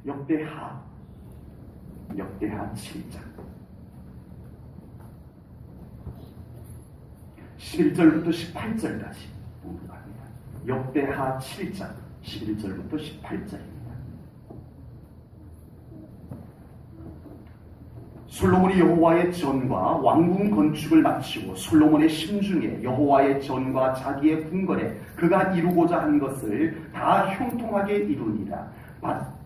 역대하 7장 11절부터 18절까지 공부합니다. 역대하 7장 11절부터 18절입니다. 솔로몬이 여호와의 전과 왕궁 건축을 마치고 솔로몬의 심중에 여호와의 전과 자기의 궁궐에 그가 이루고자 한 것을 다 형통하게 이루니라.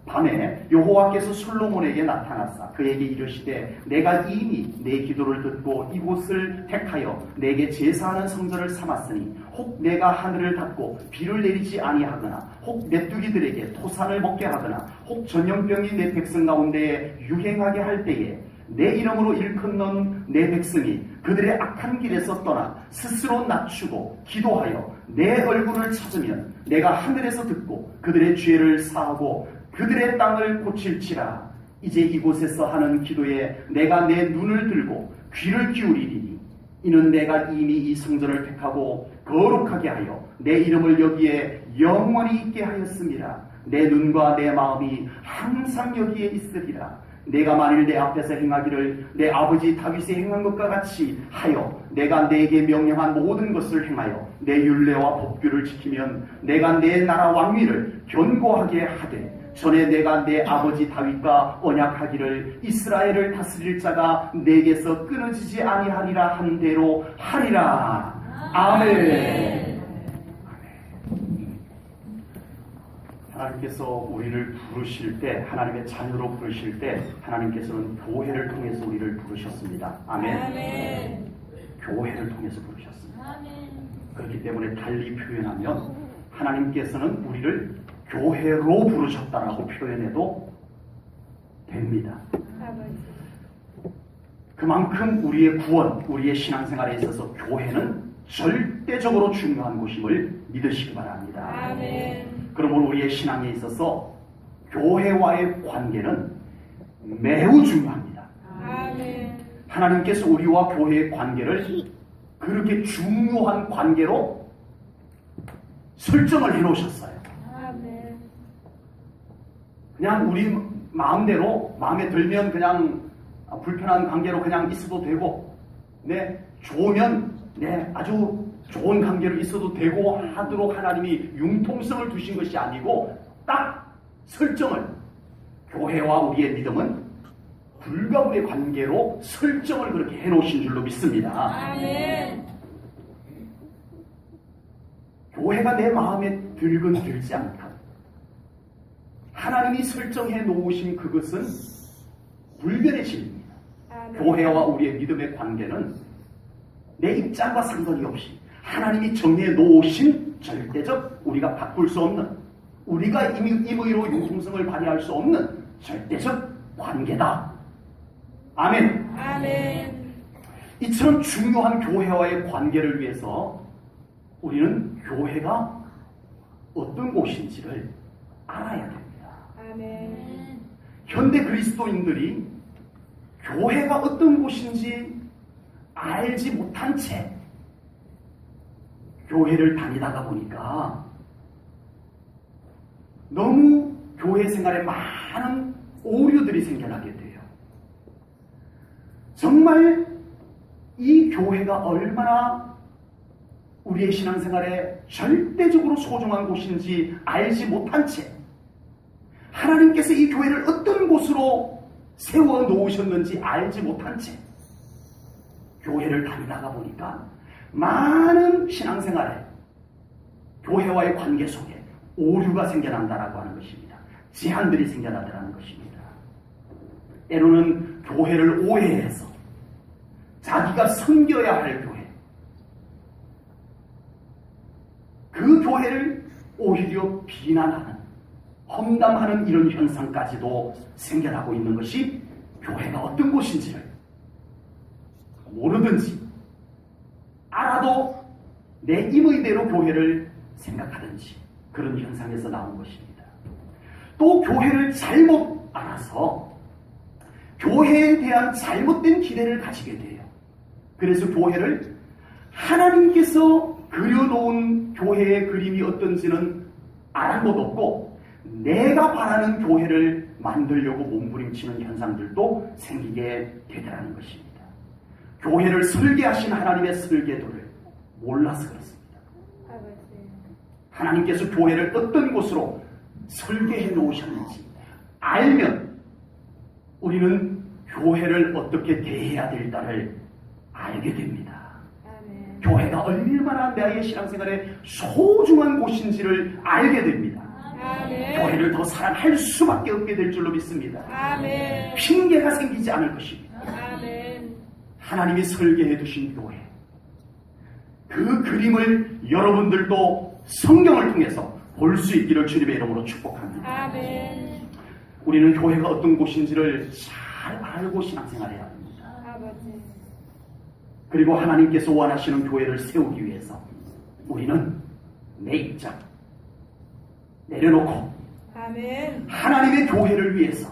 밤에 여호와께서 솔로몬에게 나타나사 그에게 이르시되 내가 이미 내 기도를 듣고 이곳을 택하여 내게 제사하는 성전을 삼았으니 혹 내가 하늘을 닫고 비를 내리지 아니하거나 혹 메뚜기들에게 토산을 먹게 하거나 혹 전염병이 내 백성 가운데에 유행하게 할 때에 내 이름으로 일컫는 내 백성이 그들의 악한 길에서 떠나 스스로 낮추고 기도하여 내 얼굴을 찾으면 내가 하늘에서 듣고 그들의 죄를 사하고 그들의 땅을 고칠지라. 이제 이곳에서 하는 기도에 내가 내 눈을 들고 귀를 기울이리니 이는 내가 이미 이 성전을 택하고 거룩하게 하여 내 이름을 여기에 영원히 있게 하였습니다. 내 눈과 내 마음이 항상 여기에 있으리라. 내가 만일 내 앞에서 행하기를 내 아버지 다윗이 행한 것과 같이 하여 내가 내게 명령한 모든 것을 행하여 내 율례와 법규를 지키면 내가 내 나라 왕위를 견고하게 하되 전에 내가 내 아버지 다윗과 언약하기를 이스라엘을 다스릴 자가 내게서 끊어지지 아니하리라 한 대로 하리라. 아멘. 하나님께서 우리를 부르실 때, 하나님의 자녀로 부르실 때 하나님께서는 교회를 통해서 우리를 부르셨습니다. 아멘. 아멘. 교회를 통해서 부르셨습니다. 아멘. 그렇기 때문에 달리 표현하면 하나님께서는 우리를 교회로 부르셨다라고 표현해도 됩니다. 그만큼 우리의 구원, 우리의 신앙생활에 있어서 교회는 절대적으로 중요한 곳임을 믿으시기 바랍니다. 아멘. 그러므로 우리의 신앙에 있어서 교회와의 관계는 매우 중요합니다. 아멘. 하나님께서 우리와 교회의 관계를 그렇게 중요한 관계로 설정을 해놓으셨어요. 아멘. 그냥 우리 마음대로 마음에 들면 그냥 불편한 관계로 그냥 있어도 되고, 좋으면 아주 좋은 관계로 있어도 되고 하도록 하나님이 융통성을 두신 것이 아니고 딱 설정을, 교회와 우리의 믿음은 불과 우리의 관계로 설정을 그렇게 해놓으신 줄로 믿습니다. 아멘. 교회가 내 마음에 들건 들지 않다, 하나님이 설정해 놓으신 그것은 불변의 진리입니다. 교회와 우리의 믿음의 관계는 내 입장과 상관이 없이 하나님이 정해 놓으신 절대적, 우리가 바꿀 수 없는, 우리가 임의로 융통성을 발휘할 수 없는 절대적 관계다. 아멘. 아멘. 이처럼 중요한 교회와의 관계를 위해서 우리는 교회가 어떤 곳인지를 알아야 됩니다. 아멘. 현대 그리스도인들이 교회가 어떤 곳인지 알지 못한 채 교회를 다니다가 보니까 너무 교회 생활에 많은 오류들이 생겨나게 돼요. 정말 이 교회가 얼마나 우리의 신앙생활에 절대적으로 소중한 곳인지 알지 못한 채, 하나님께서 이 교회를 어떤 곳으로 세워 놓으셨는지 알지 못한 채 교회를 다니다가 보니까 많은 신앙생활에 교회와의 관계 속에 오류가 생겨난다라고 하는 것입니다. 제한들이 생겨나더라는 것입니다. 때로는 교회를 오해해서 자기가 섬겨야 할 교회, 그 교회를 오히려 비난하는, 험담하는 이런 현상까지도 생겨나고 있는 것이 교회가 어떤 곳인지를 모르든지 알아도 내 임의대로 교회를 생각하든지 그런 현상에서 나온 것입니다. 또 교회를 잘못 알아서 교회에 대한 잘못된 기대를 가지게 돼요. 그래서 교회를 하나님께서 그려놓은 교회의 그림이 어떤지는 알은 것 없고 내가 바라는 교회를 만들려고 몸부림치는 현상들도 생기게 되더라는 것입니다. 교회를 설계하신 하나님의 설계도를 몰라서 그렇습니다. 하나님께서 교회를 어떤 곳으로 설계해 놓으셨는지 알면 우리는 교회를 어떻게 대해야 될까를 알게 됩니다. 교회가 얼마나 나의 신앙생활에 소중한 곳인지를 알게 됩니다. 교회를 더 사랑할 수밖에 없게 될 줄로 믿습니다. 핑계가 생기지 않을 것입니다. 하나님이 설계해 두신 교회, 그 그림을 여러분들도 성경을 통해서 볼 수 있기를 주님의 이름으로 축복합니다. 우리는 교회가 어떤 곳인지를 잘 알고 신앙생활해야 합니다. 그리고 하나님께서 원하시는 교회를 세우기 위해서 우리는 내 입장 내려놓고 하나님의 교회를 위해서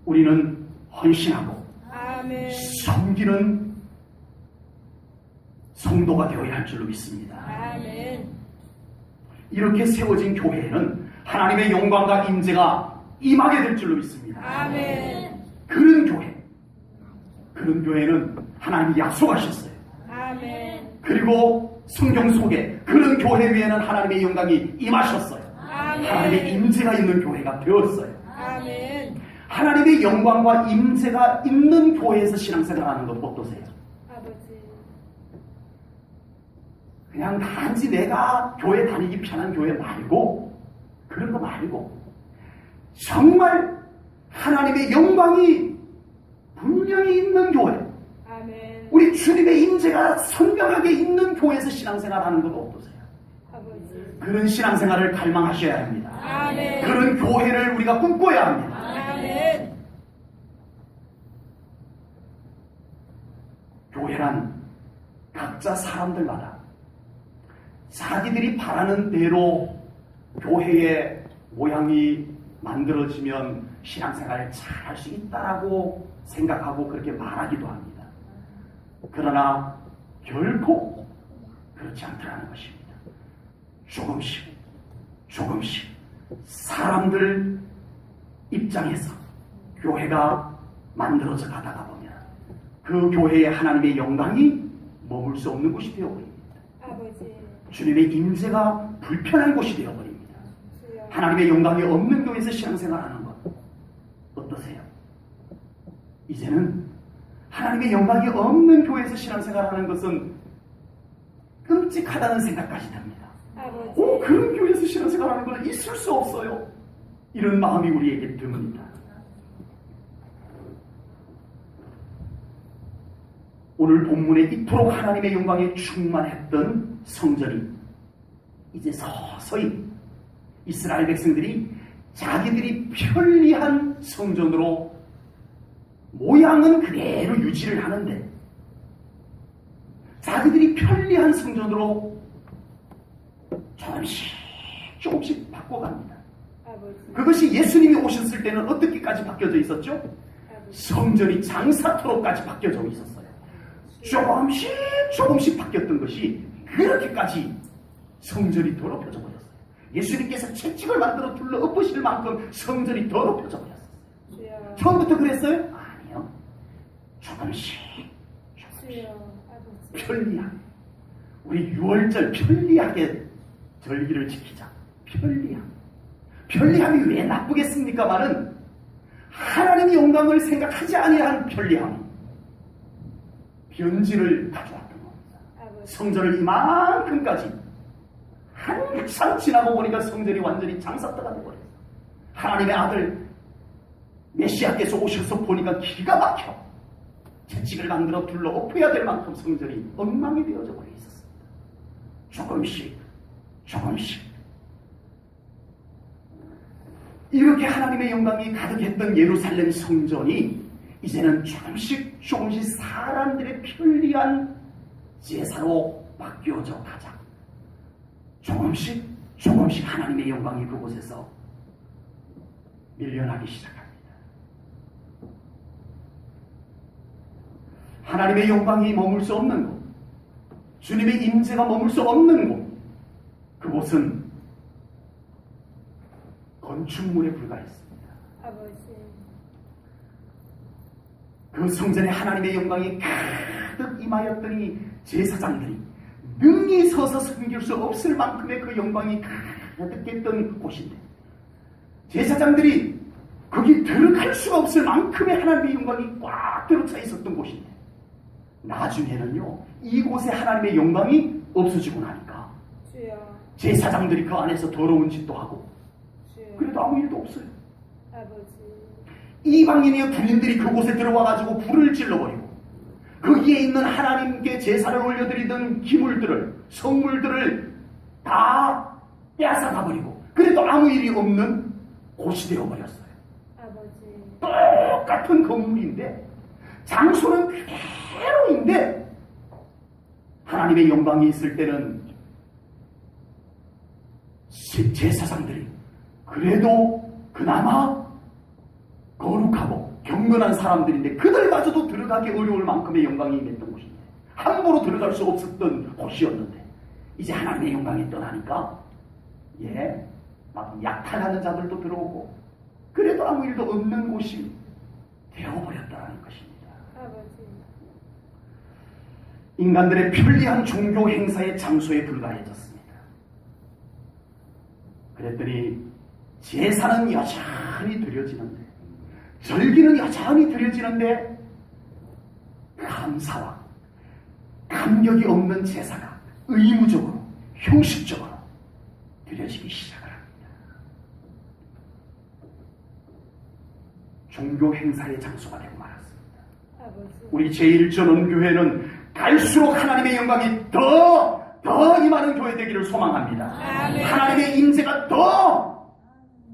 우리는 헌신하고 섬기는 성도가 되어야 할 줄로 믿습니다. 이렇게 세워진 교회에는 하나님의 영광과 임재가 임하게 될 줄로 믿습니다. 그런 교회는 하나님이 약속하셨어요. 그리고 성경 속에 그런 교회 위에는 하나님의 영광이 임하셨어요. 하나님의 임재가 있는 교회가 되었어요. 하나님의 영광과 임재가 있는 교회에서 신앙생활하는 것 어떠세요? 그냥 단지 내가 교회 다니기 편한 교회 말고, 그런 거 말고 정말 하나님의 영광이 분명히 있는 교회, 우리 주님의 임재가 선명하게 있는 교회에서 신앙생활하는 것 어떠세요? 그런 신앙생활을 갈망하셔야 합니다. 그런 교회를 우리가 꿈꿔야 합니다. 교회란 각자 사람들마다 자기들이 바라는 대로 교회의 모양이 만들어지면 신앙생활을 잘 할 수 있다라고 생각하고 그렇게 말하기도 합니다. 그러나 결코 그렇지 않다는 것입니다. 조금씩 사람들 입장에서 교회가 만들어져 가다가 보면 그 교회에 하나님의 영광이 머물 수 없는 곳이 되어버립니다. 주님의 임재가 불편한 곳이 되어버립니다. 하나님의 영광이 없는 교회에서 신앙생활하는 것 어떠세요? 이제는 하나님의 영광이 없는 교회에서 신앙생활하는 것은 끔찍하다는 생각까지 듭니다. 그런 교회에서 신앙생활하는 건 있을 수 없어요. 이런 마음이 우리에게 듭니다. 오늘 본문에 이토록 하나님의 영광에 충만했던 성전이 이제 서서히 이스라엘 백성들이 자기들이 편리한 성전으로 모양은 그대로 유지를 하는데 자기들이 편리한 성전으로 조금씩 바꿔갑니다. 그것이 예수님이 오셨을 때는 어떻게까지 바뀌어져 있었죠? 성전이 장사토록까지 바뀌어져 있었어요. 조금씩 바뀌었던 것이 그렇게까지 성전이 더럽혀져 버렸어요. 예수님께서 채찍을 만들어 둘러 엎으실 만큼 성전이 더럽혀져 버렸어요. 처음부터 그랬어요? 아니요. 조금씩 편리하게 우리 유월절 편리하게 절기를 지키자. 편리함이 왜 나쁘겠습니까마는 하나님의 영광을 생각하지 아니한 편리함, 변질을 가져왔던 겁니다. 성전을 이만큼까지 한참 지나고 보니까 성전이 완전히 장사터가 되어버렸어요. 하나님의 아들 메시아께서 오셔서 보니까 기가 막혀 채찍을 만들어 둘러 엎어야 될 만큼 성전이 엉망이 되어져 버려 있었습니다. 조금씩 이렇게 하나님의 영광이 가득했던 예루살렘 성전이 이제는 조금씩 사람들의 편리한 제사로 바뀌어져 가자. 조금씩 하나님의 영광이 그곳에서 밀려나기 시작합니다. 하나님의 영광이 머물 수 없는 곳, 주님의 임재가 머물 수 없는 곳, 그곳은 건축물에 불과했습니다. 아버지. 그 성전에 하나님의 영광이 가득 임하였더니 제사장들이 능히 서서 섬길 수 없을 만큼의 그 영광이 가득했던 곳인데, 제사장들이 거기 들어갈 수가 없을 만큼의 하나님의 영광이 꽉 들어차 있었던 곳인데, 나중에는요 이곳에 하나님의 영광이 없어지고 나니까 주여. 제사장들이 그 안에서 더러운 짓도 하고 주여. 그래도 아무 일도 없어요. 아버지. 이방인의 군인들이 그곳에 들어와가지고 불을 질러버리고 거기에 있는 하나님께 제사를 올려드리던 기물들을, 성물들을 다 빼앗아가버리고 그래도 아무 일이 없는 곳이 되어버렸어요. 아버지. 똑같은 건물인데 장소는 그대로인데 하나님의 영광이 있을 때는 제사장들이 그래도 그나마 거룩하고 경건한 사람들인데 그들마저도 들어가기 어려울 만큼의 영광이 임했던 곳인데, 함부로 들어갈 수 없었던 곳이었는데 이제 하나님의 영광이 떠나니까 막 약탈하는 자들도 들어오고 그래도 아무 일도 없는 곳이 되어버렸다는 것입니다. 아버지. 인간들의 편리한 종교 행사의 장소에 불과해졌습니다. 그랬더니 제사는 여전히 드려지는데, 절기는 여전히 드려지는데 감사와 감격이 없는 제사가 의무적으로, 형식적으로 드려지기 시작을 합니다. 종교 행사의 장소가 되고 말았습니다. 아버지. 우리 제1전원교회는 갈수록 하나님의 영광이 더 임하는 교회 되기를 소망합니다. 아멘. 하나님의 임재가 더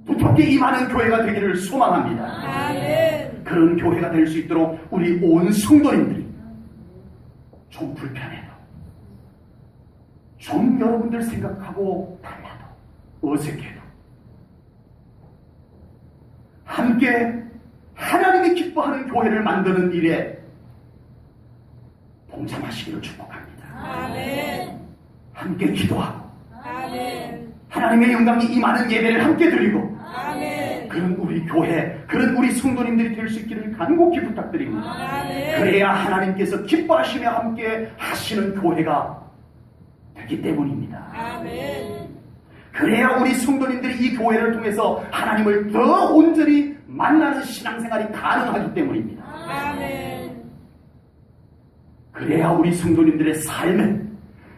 두텁게 임하는 교회가 되기를 소망합니다. 아멘. 그런 교회가 될 수 있도록 우리 온 성도님들이 좀 불편해도, 좀 여러분들 생각하고 달라도, 어색해도 함께 하나님이 기뻐하는 교회를 만드는 일에 동참하시기를 축복합니다. 아멘. 함께 기도하고 아멘. 하나님의 영광이 임하는 예배를 함께 드리고 아멘. 그런 우리 교회, 그런 우리 성도님들이 될 수 있기를 간곡히 부탁드립니다. 아멘. 그래야 하나님께서 기뻐하시며 함께 하시는 교회가 되기 때문입니다. 아멘. 그래야 우리 성도님들이 이 교회를 통해서 하나님을 더 온전히 만나는 신앙생활이 가능하기 때문입니다. 아멘. 그래야 우리 성도님들의 삶은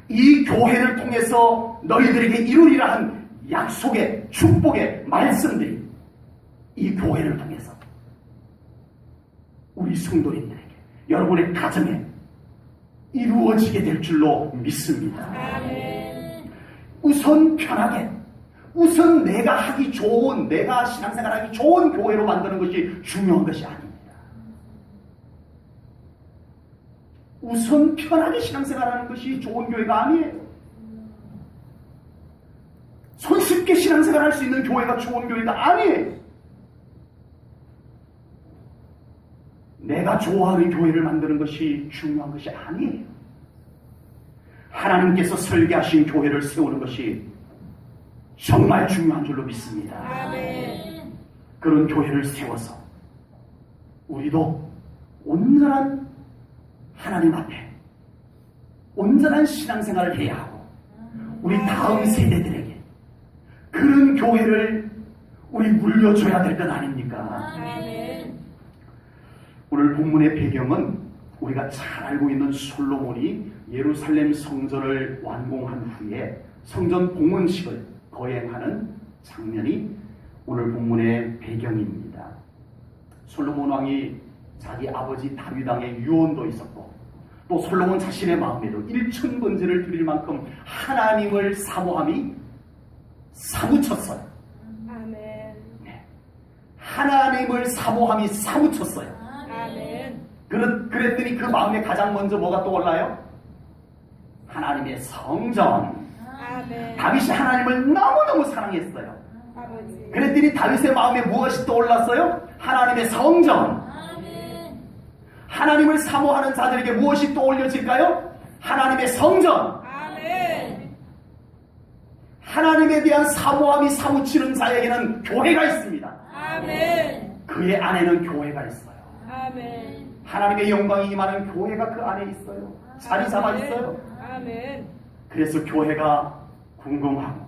이 교회를 통해서 너희들에게 이루리라 한 약속의, 축복의 말씀들이 이 교회를 통해서 우리 성도님들에게, 여러분의 가정에 이루어지게 될 줄로 믿습니다. 아멘. 우선 편하게, 우선 내가 하기 좋은, 내가 신앙생활하기 좋은 교회로 만드는 것이 중요한 것이 아닙니다. 우선 편하게 신앙생활하는 것이 좋은 교회가 아니에요. 손쉽게 신앙생활할 수 있는 교회가 좋은 교회가 아니에요. 내가 좋아하는 교회를 만드는 것이 중요한 것이 아니에요. 하나님께서 설계하신 교회를 세우는 것이 정말 중요한 줄로 믿습니다. 아멘. 그런 교회를 세워서 우리도 온전한 하나님 앞에 온전한 신앙생활을 해야 하고, 우리 다음 세대들에게 그런 교회를 우리 물려줘야 될 것 아닙니까? 아멘. 오늘 본문의 배경은 우리가 잘 알고 있는 솔로몬이 예루살렘 성전을 완공한 후에 성전 봉헌식을 거행하는 장면이 오늘 본문의 배경입니다. 솔로몬 왕이 자기 아버지 다윗 왕의 유언도 있었고, 또 솔로몬 자신의 마음에도 일천번제를 드릴 만큼 하나님을 사모함이 사무쳤어요. 아멘. 네. 하나님을 사모함이 사무쳤어요. 아멘. 그랬더니 그 마음에 가장 먼저 뭐가 떠올라요? 하나님의 성전. 아멘. 다윗이 하나님을 너무너무 사랑했어요. 아버지. 그랬더니 다윗의 마음에 무엇이 떠올랐어요? 하나님의 성전. 하나님을 사모하는 자들에게 무엇이 떠올려질까요? 하나님의 성전. 아멘. 하나님에 대한 사모함이 사무치는 자에게는 교회가 있습니다. 아멘. 그의 안에는 교회가 있어요. 아멘. 하나님의 영광이 임하는 교회가 그 안에 있어요. 자리 잡아 있어요. 아멘. 그래서 교회가 궁금하고,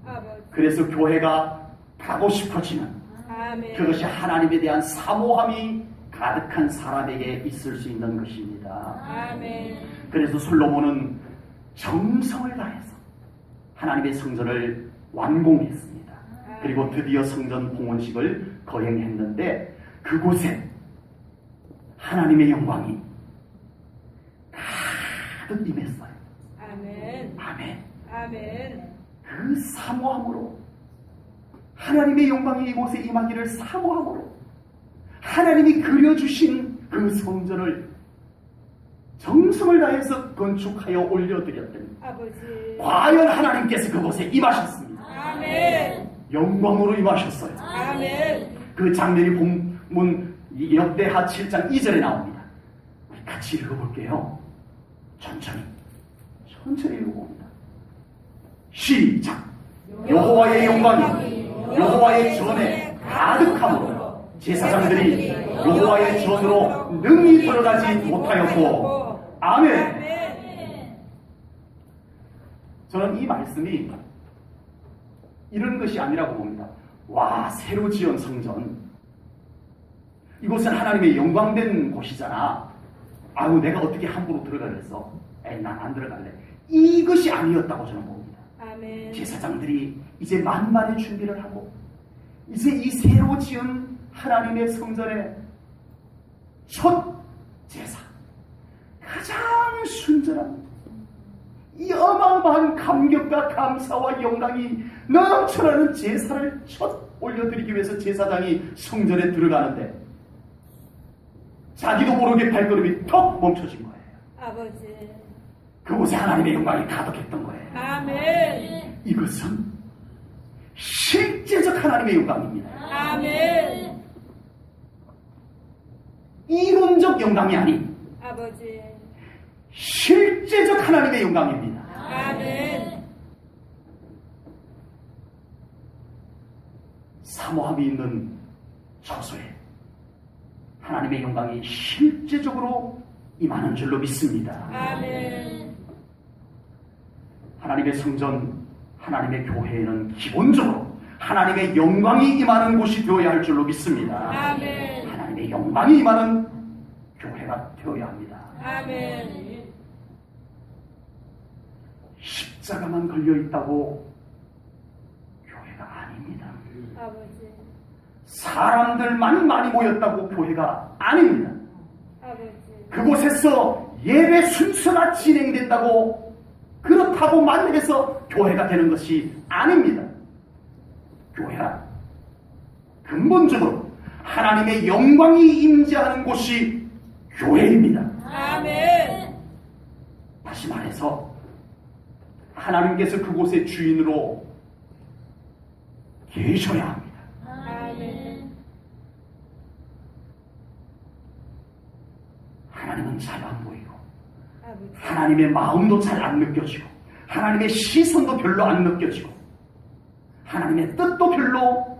아버지. 그래서 교회가 가고 싶어지는, 아멘. 그것이 하나님에 대한 사모함이 가득한 사람에게 있을 수 있는 것입니다. 아멘. 그래서 솔로몬은 정성을 다해서 하나님의 성전을 완공했습니다. 그리고 드디어 성전 봉헌식을 거행했는데, 그곳에 하나님의 영광이 가득 임했어요. 아멘. 아멘. 아멘. 그 사모함으로, 하나님의 영광이 이곳에 임하기를 사모함으로 하나님이 그려주신 그 성전을 정성을 다해서 건축하여 올려드렸더니 아버지. 과연 하나님께서 그곳에 임하셨습니다. 아멘. 영광으로 임하셨어요. 아멘. 그 장면이 본문 역대하 7장 2절에 나옵니다. 우리 같이 읽어볼게요. 천천히 읽어봅니다. 시작. 여호와의 영광이 여호와의 전에 가득함으로 제사장들이 여호와의 전으로 능히 들어가지 못하였고. 아멘. 아멘. 저는 이 말씀이 이런 것이 아니라고 봅니다. 와, 새로 지은 성전, 이곳은 하나님의 영광된 곳이잖아. 아유, 내가 어떻게 함부로 들어가겠어? 난 안 들어갈래. 이것이 아니었다고 저는 봅니다. 아멘. 제사장들이 이제 만반의 준비를 하고, 이제 이 새로 지은 하나님의 성전의 첫 제사, 가장 순전한 이 어마어마한 감격과 감사와 영광이 넘쳐나는 제사를 첫 올려드리기 위해서 제사장이 성전에 들어가는데, 자기도 모르게 발걸음이 턱 멈춰진 거예요. 아버지. 그곳에 하나님의 영광이 가득했던 거예요. 아멘. 이것은 실제적 하나님의 영광입니다. 아멘. 이론적 영광이 아닌 아버지. 실제적 하나님의 영광입니다. 아멘. 사모함이 있는 처소에 하나님의 영광이 실제적으로 임하는 줄로 믿습니다. 아멘. 하나님의 성전, 하나님의 교회에는 기본적으로 하나님의 영광이 임하는 곳이 되어야 할 줄로 믿습니다. 아멘. 하나님의 영광이 임하는 교회가 되어야 합니다. 아멘. 십자가만 걸려있다고 교회가 아닙니다. 아버지. 사람들만 많이 모였다고 교회가 아닙니다. 아버지. 그곳에서 예배 순서가 진행된다고, 그렇다고만 해서 교회가 되는 것이 아닙니다. 교회란 근본적으로 하나님의 영광이 임재하는 곳이 교회입니다. 아멘. 다시 말해서 하나님께서 그곳의 주인으로 계셔야 합니다. 아멘. 하나님은 잘 안 보이고, 아버지. 하나님의 마음도 잘 안 느껴지고, 하나님의 시선도 별로 안 느껴지고, 하나님의 뜻도 별로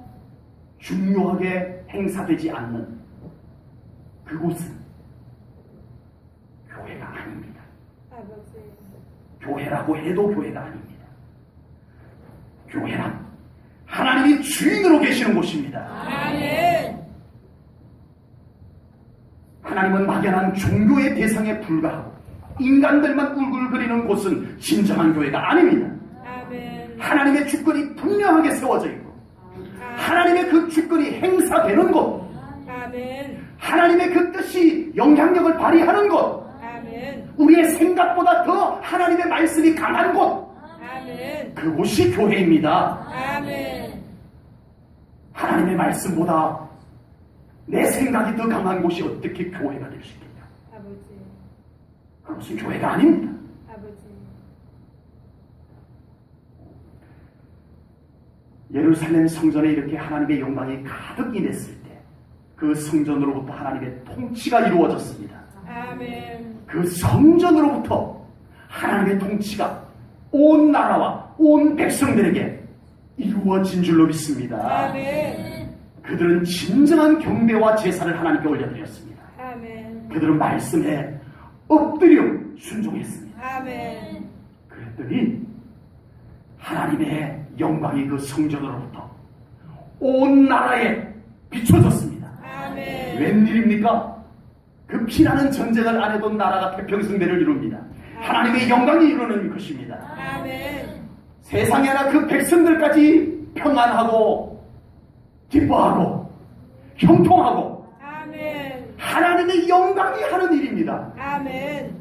중요하게 행사되지 않는 그곳은 교회가 아닙니다. 아버지. 교회라고 해도 교회가 아닙니다. 교회란 하나님이 주인으로 계시는 곳입니다. 아멘. 하나님은 막연한 종교의 대상에 불과하고 인간들만 꿀꿀거리는 곳은 진정한 교회가 아닙니다. 아멘. 하나님의 주권이 분명하게 세워져 있고, 하나님의 그 주권이 행사되는 곳, 아멘. 하나님의 그 뜻이 영향력을 발휘하는 곳, 아멘. 우리의 생각보다 더 하나님의 말씀이 강한 곳, 아멘. 그곳이 교회입니다. 아멘. 하나님의 말씀보다 내 생각이 더 강한 곳이 어떻게 교회가 될 수 있겠냐? 아버지. 그것은 교회가 아닙니다. 아버지. 예루살렘 성전에 이렇게 하나님의 영광이 가득 임했을 때 그 성전으로부터 하나님의 통치가 이루어졌습니다. 아멘. 그 성전으로부터 하나님의 통치가 온 나라와 온 백성들에게 이루어진 줄로 믿습니다. 아멘. 그들은 진정한 경배와 제사를 하나님께 올려드렸습니다. 아멘. 그들은 말씀에 엎드려 순종했습니다. 아멘. 그랬더니 하나님의 영광이 그 성전으로부터 온 나라에 비춰졌습니다. 아멘. 웬일입니까? 그 피나는 전쟁을 안 해본 나라가 태평성대를 이룹니다. 하나님의 영광이 이루는 것입니다. 아멘. 세상에나 그 백성들까지 평안하고 기뻐하고 형통하고 아멘. 하나님의 영광이 하는 일입니다. 아멘.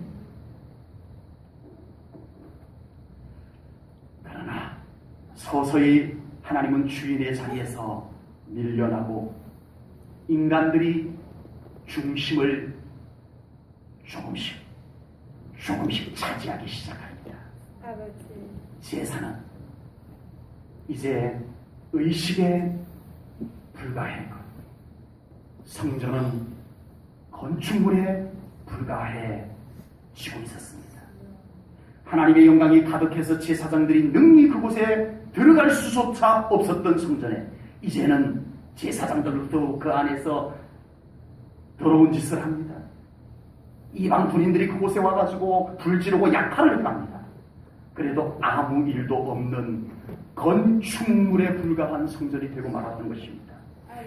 그러나 서서히 하나님은 주인의 자리에서 밀려나고 인간들이 중심을 조금씩 차지하기 시작합니다. 아버지. 제사는 이제 의식에 불과해. 성전은 건축물에 불과해지고 있었습니다. 하나님의 영광이 가득해서 제사장들이 능히 그곳에 들어갈 수조차 없었던 성전에 이제는 제사장들도 그 안에서 더러운 짓을 합니다. 이방 군인들이 그곳에 와가지고 불 지르고 약탈을 합니다. 그래도 아무 일도 없는 건축물에 불과한 성전이 되고 말았던 것입니다.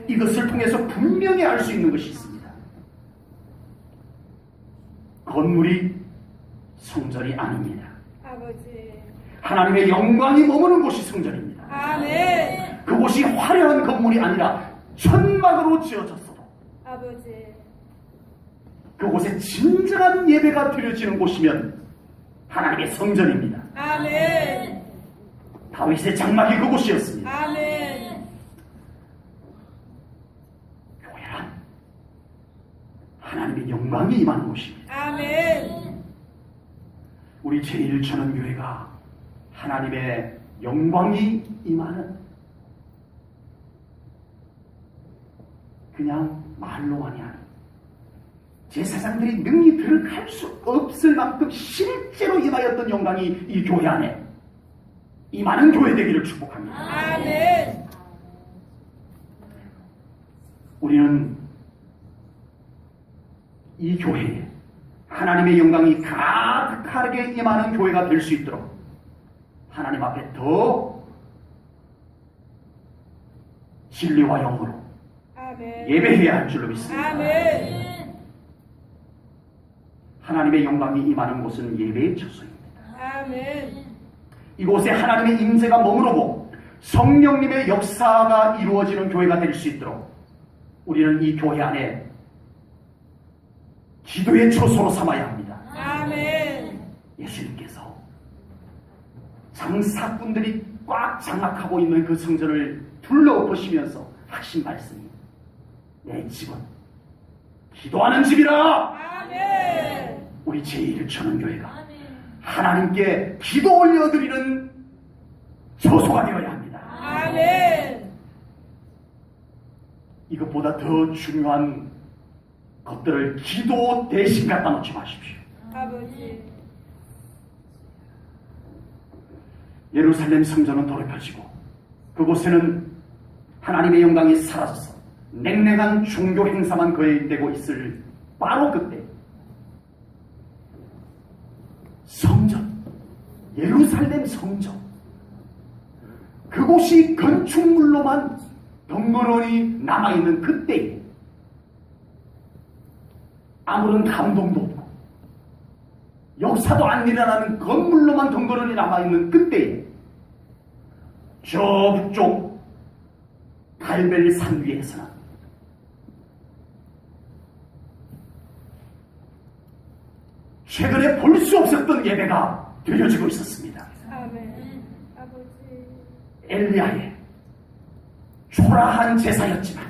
이것을 통해서 분명히 알 수 있는 것이 있습니다. 건물이 성전이 아닙니다. 아버지. 하나님의 영광이 머무는 곳이 성전입니다. 아멘. 그곳이 화려한 건물이 아니라 천막으로 지어졌어도 아버지. 그곳에 진정한 예배가 드려지는 곳이면 하나님의 성전입니다. 아멘. 다윗의 장막이 그곳이었습니다. 아멘. 교회란 하나님의 영광이 임하는 곳입니다. 아멘. 우리 제1천원교회가 하나님의 영광이 임하는 그냥 말로만이 아닌 제사장들이 능히 들어갈 수 없을 만큼 실제로 임하였던 영광이 이 교회 안에 임하는 교회 되기를 축복합니다. 아멘. 우리는 이 교회에 하나님의 영광이 가득하게 임하는 교회가 될 수 있도록 하나님 앞에 더 진리와 영으로 아멘. 예배해야 할 줄로 믿습니다. 아멘. 하나님의 영광이 임하는 곳은 예배의 처소입니다. 아멘. 이곳에 하나님의 임재가 머무르고 성령님의 역사가 이루어지는 교회가 될 수 있도록 우리는 이 교회 안에 기도의 처소로 삼아야 합니다. 아멘. 예수님께서 장사꾼들이 꽉 장악하고 있는 그 성전을 둘러엎으시면서 하신 말씀이 내 집은 기도하는 집이라. 아멘. 우리 제1천원교회가 하나님께 기도 올려드리는 처소가 되어야 합니다. 아멘. 이것보다 더 중요한 것들을 기도 대신 갖다 놓지 마십시오. 아버지. 예루살렘 성전은 더럽혀지고 그곳에는 하나님의 영광이 사라져서 냉랭한 종교 행사만 거행되고 있을 바로 그때 성전, 예루살렘 성전 그곳이 건축물로만 덩그러니 남아있는 그때에 아무런 감동도 없고 역사도 안 일어나는 건물로만 덩그러니 남아있는 그때에 저 북쪽 갈멜산 위에서는 최근에 볼 수 없었던 예배가 드려지고 있었습니다. 아멘. 아버지. 엘리야의 초라한 제사였지만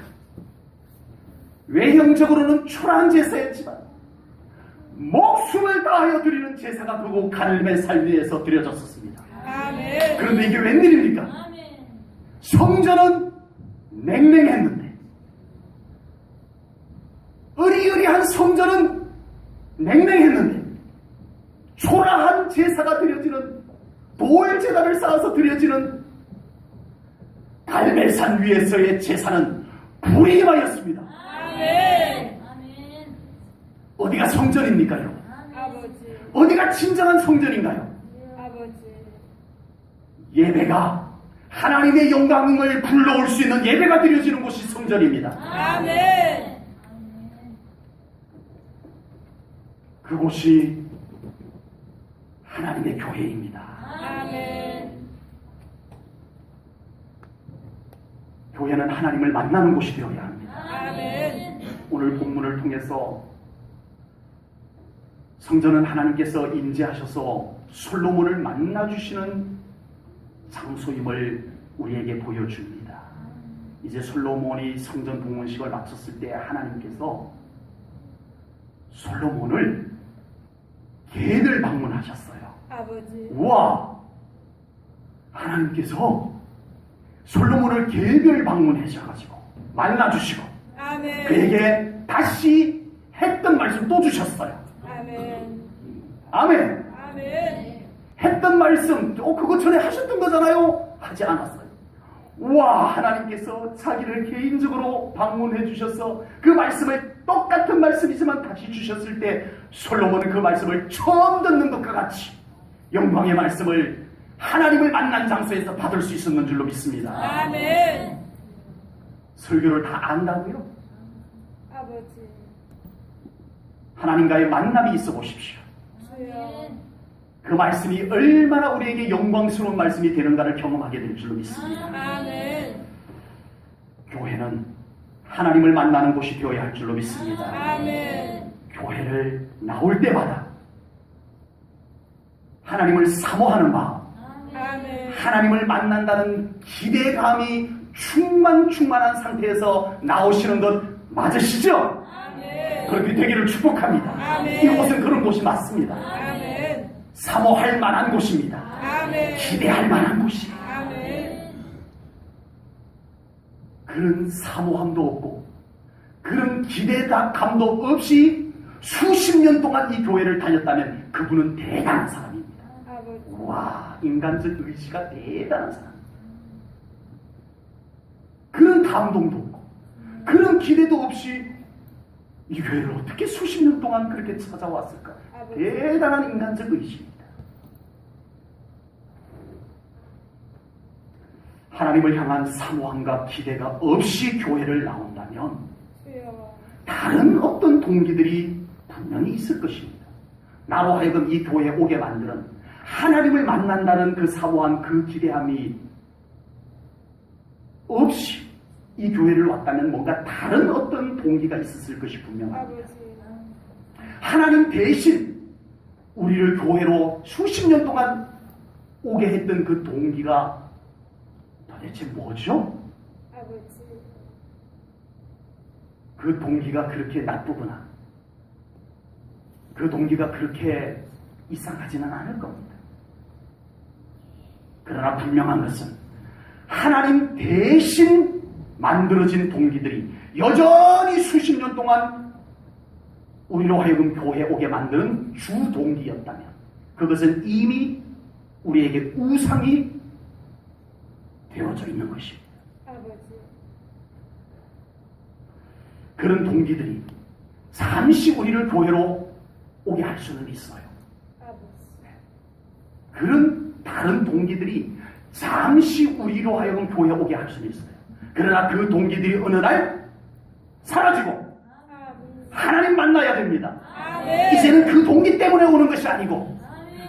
외형적으로는 초라한 제사였지만 목숨을 다하여 드리는 제사가 그곳 갈멜산 위에서 드려졌었습니다. 아멘. 그런데 이게 웬일입니까? 성전은 냉랭했는데 으리으리한 성전은 냉랭했는데 초라한 제사가 드려지는 돌 제단을 쌓아서 드려지는 갈멜산 위에서의 제사는 불이 임하였습니다. 아멘. 어디가 성전입니까, 여러분? 아버지. 어디가 진정한 성전인가요? 아버지. 예배가 하나님의 영광을 불러올 수 있는 예배가 드려지는 곳이 성전입니다. 아멘. 그곳이 하나님의 교회입니다. 아멘. 교회는 하나님을 만나는 곳이 되어야 합니다. 아멘. 오늘 본문을 통해서 성전은 하나님께서 임재하셔서 솔로몬을 만나주시는 장소임을 우리에게 보여줍니다. 이제 솔로몬이 성전 봉헌식을 마쳤을 때 하나님께서 솔로몬을 궤를 방문하셨어요. 아버지. 우와! 하나님께서 솔로몬을 궤를 방문하셔가지고 만나주시고 아멘. 그에게 다시 했던 말씀 또 주셨어요. 아멘. 아멘. 아멘. 했던 말씀 그거 전에 하셨던 거잖아요. 하지 않았어요. 우와, 하나님께서 자기를 개인적으로 방문해 주셔서 그 말씀을 똑같은 말씀이지만 다시 주셨을 때 솔로몬은 그 말씀을 처음 듣는 것과 같이 영광의 말씀을 하나님을 만난 장소에서 받을 수 있었는 줄로 믿습니다. 아멘. 설교를 다 안다고요? 아버지. 하나님과의 만남이 있어 보십시오. 주여. 그 말씀이 얼마나 우리에게 영광스러운 말씀이 되는가를 경험하게 될 줄로 믿습니다. 아멘. 교회는 하나님을 만나는 곳이 되어야 할 줄로 믿습니다. 아멘. 교회를 나올 때마다 하나님을 사모하는 마음, 아멘. 하나님을 만난다는 기대감이 충만한 상태에서 나오시는 것 맞으시죠? 아멘. 그렇게 되기를 축복합니다. 아멘. 이곳은 그런 곳이 맞습니다. 아멘. 사모할 만한 곳입니다. 아멘. 기대할 만한 곳이에요. 아멘. 그런 사모함도 없고 그런 기대감도 없이 수십 년 동안 이 교회를 다녔다면 그분은 대단한 사람입니다. 아버지. 와, 인간적 의지가 대단한 사람. 그런 감동도 없고 그런 기대도 없이 이 교회를 어떻게 수십 년 동안 그렇게 찾아왔을까? 아버지. 대단한 인간적 의지입니다. 하나님을 향한 사모함과 기대가 없이 교회를 나온다면 주여. 다른 어떤 동기들이 분명히 있을 것입니다. 나로 하여금 이 교회에 오게 만드는 하나님을 만난다는 그 사모함, 그 기대함이 없이 이 교회를 왔다면 뭔가 다른 어떤 동기가 있었을 것이 분명합니다. 아버지. 하나님 대신 우리를 교회로 수십 년 동안 오게 했던 그 동기가 도대체 뭐죠? 아버지. 그 동기가 그렇게 나쁘거나 그 동기가 그렇게 이상하지는 않을 겁니다. 그러나 분명한 것은 하나님 대신 만들어진 동기들이 여전히 수십 년 동안 우리로 하여금 교회에 오게 만드는 주 동기였다면 그것은 이미 우리에게 우상이 되어져 있는 것입니다. 아버지. 그런 동기들이 잠시 우리를 교회로 오게 할 수는 있어요. 아버지. 그런 다른 동기들이 잠시 우리로 하여금 교회에 오게 할 수는 있어요. 그러나 그 동기들이 어느 날 사라지고 아버지. 하나님 만나야 됩니다. 아멘. 이제는 그 동기 때문에 오는 것이 아니고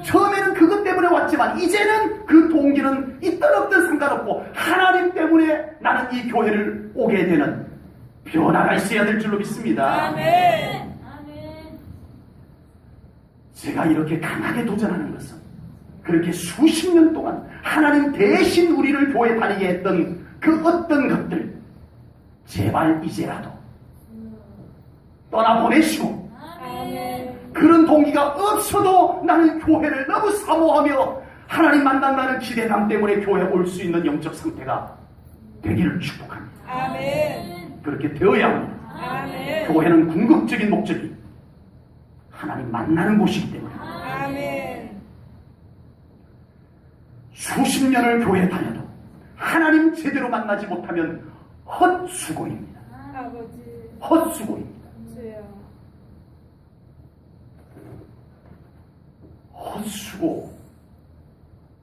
처음에는 그것 때문에 왔지만 이제는 그 동기는 있든 없든 상관없고 하나님 때문에 나는 이 교회를 오게 되는 변화가 있어야 될 줄로 믿습니다. 아멘. 제가 이렇게 강하게 도전하는 것은 그렇게 수십 년 동안 하나님 대신 우리를 교회 다니게 했던 그 어떤 것들 제발 이제라도 떠나보내시고 아멘. 그런 동기가 없어도 나는 교회를 너무 사모하며 하나님 만난다는 기대감 때문에 교회에 올 수 있는 영적 상태가 되기를 축복합니다. 아멘. 그렇게 되어야 합니다. 아멘. 교회는 궁극적인 목적이 하나님 만나는 곳이기 때문에 아멘. 수십 년을 교회 다녀도 하나님 제대로 만나지 못하면 헛수고입니다. 아버지. 헛수고입니다. 주여.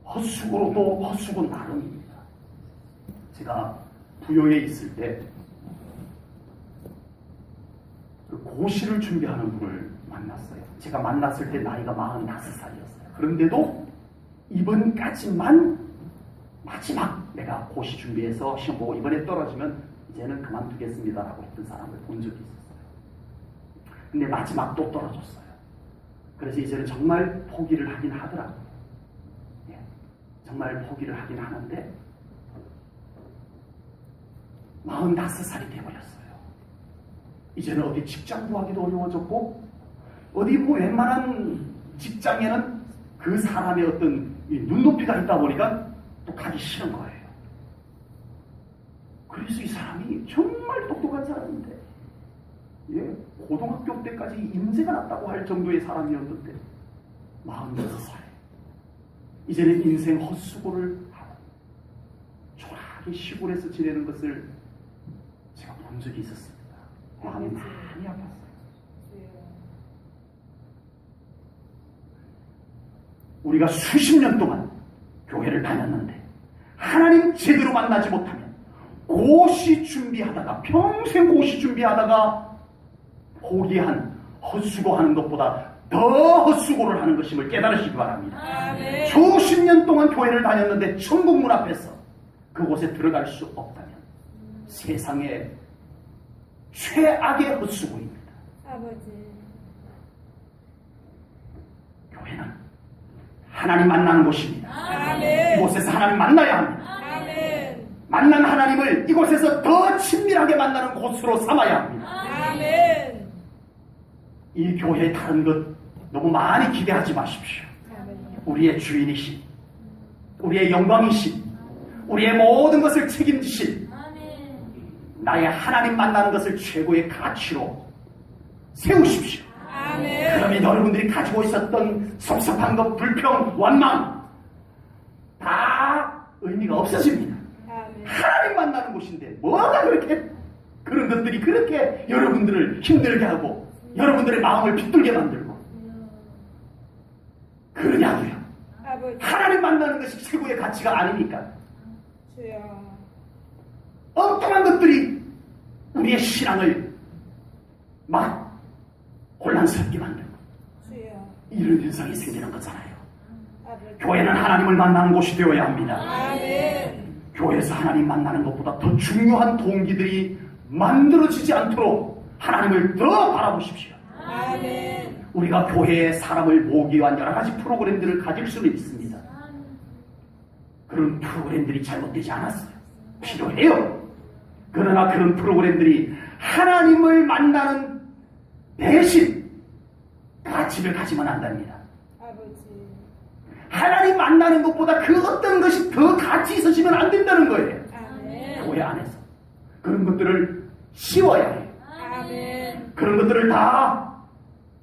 헛수고로도 헛수고 나름입니다. 제가 부여에 있을 때 고시를 준비하는 분을 만났어요. 제가 만났을 때 나이가 45살이었어요. 그런데도 이번까지만 마지막 내가 고시 준비해서 시험 보고 이번에 떨어지면 이제는 그만두겠습니다라고 했던 사람을 본 적이 있었어요. 근데 마지막 또 떨어졌어요. 그래서 이제는 정말 포기를 하긴 하더라고요. 예, 정말 포기를 하긴 하는데 45살이 되어버렸어요. 이제는 어디 직장 구하기도 어려워졌고 어디 뭐 웬만한 직장에는 그 사람의 어떤 눈높이가 있다 보니까 또 가기 싫은 거예요. 그래서 이 사람이 정말 똑똑한 사람인데 예, 고등학교 때까지 인재가 났다고 할 정도의 사람이었는데 46살 이제는 인생 헛수고를 하고 초라하게 시골에서 지내는 것을 제가 본 적이 있었습니다. 마음이 많이 아팠어요. 우리가 수십 년 동안 교회를 다녔는데 하나님 제대로 만나지 못하면 고시 준비하다가 평생 고시 준비하다가 포기한 헛수고하는 것보다 더 헛수고를 하는 것임을 깨달으시기 바랍니다. 아멘. 수십 년 동안 교회를 다녔는데 천국 문 앞에서 그곳에 들어갈 수 없다면 세상의 최악의 헛수고입니다. 아버지. 교회는 하나님 만나는 곳입니다. 아멘. 이곳에서 하나님 만나야 합니다. 아멘. 만난 하나님을 이곳에서 더 친밀하게 만나는 곳으로 삼아야 합니다. 아멘. 이 교회의 다른 것 너무 많이 기대하지 마십시오. 아멘. 우리의 주인이신, 우리의 영광이신, 우리의 모든 것을 책임지신 나의 하나님 만나는 것을 최고의 가치로 세우십시오. 아멘. 그러면 여러분들이 가지고 있었던 섭섭한 것, 불평, 원망 다 의미가 없어집니다. 아멘. 하나님 만나는 곳인데 뭐가 그렇게 그런 것들이 그렇게 여러분들을 힘들게 하고 여러분들의 마음을 비뚤게 만들고 그러냐고요. 아버지. 하나님 만나는 것이 최고의 가치가 아니니까 주여. 엉뚱한 것들이 우리의 신앙을 막 혼란스럽게 만들고 주여. 이런 현상이 생기는 거잖아요. 아버지. 교회는 하나님을 만나는 곳이 되어야 합니다. 아멘. 교회에서 하나님 만나는 것보다 더 중요한 동기들이 만들어지지 않도록 하나님을 더 바라보십시오. 아멘. 우리가 교회에 사람을 모으기 위한 여러 가지 프로그램들을 가질 수는 있습니다. 그런 프로그램들이 잘못되지 않았어요. 필요해요. 그러나 그런 프로그램들이 하나님을 만나는 대신 가치를 가지면 안 됩니다. 아버지. 하나님 만나는 것보다 그 어떤 것이 더 가치 있어지면 안 된다는 거예요. 아멘. 교회 안에서 그런 것들을 씌워야 해요. 아멘. 그런 것들을 다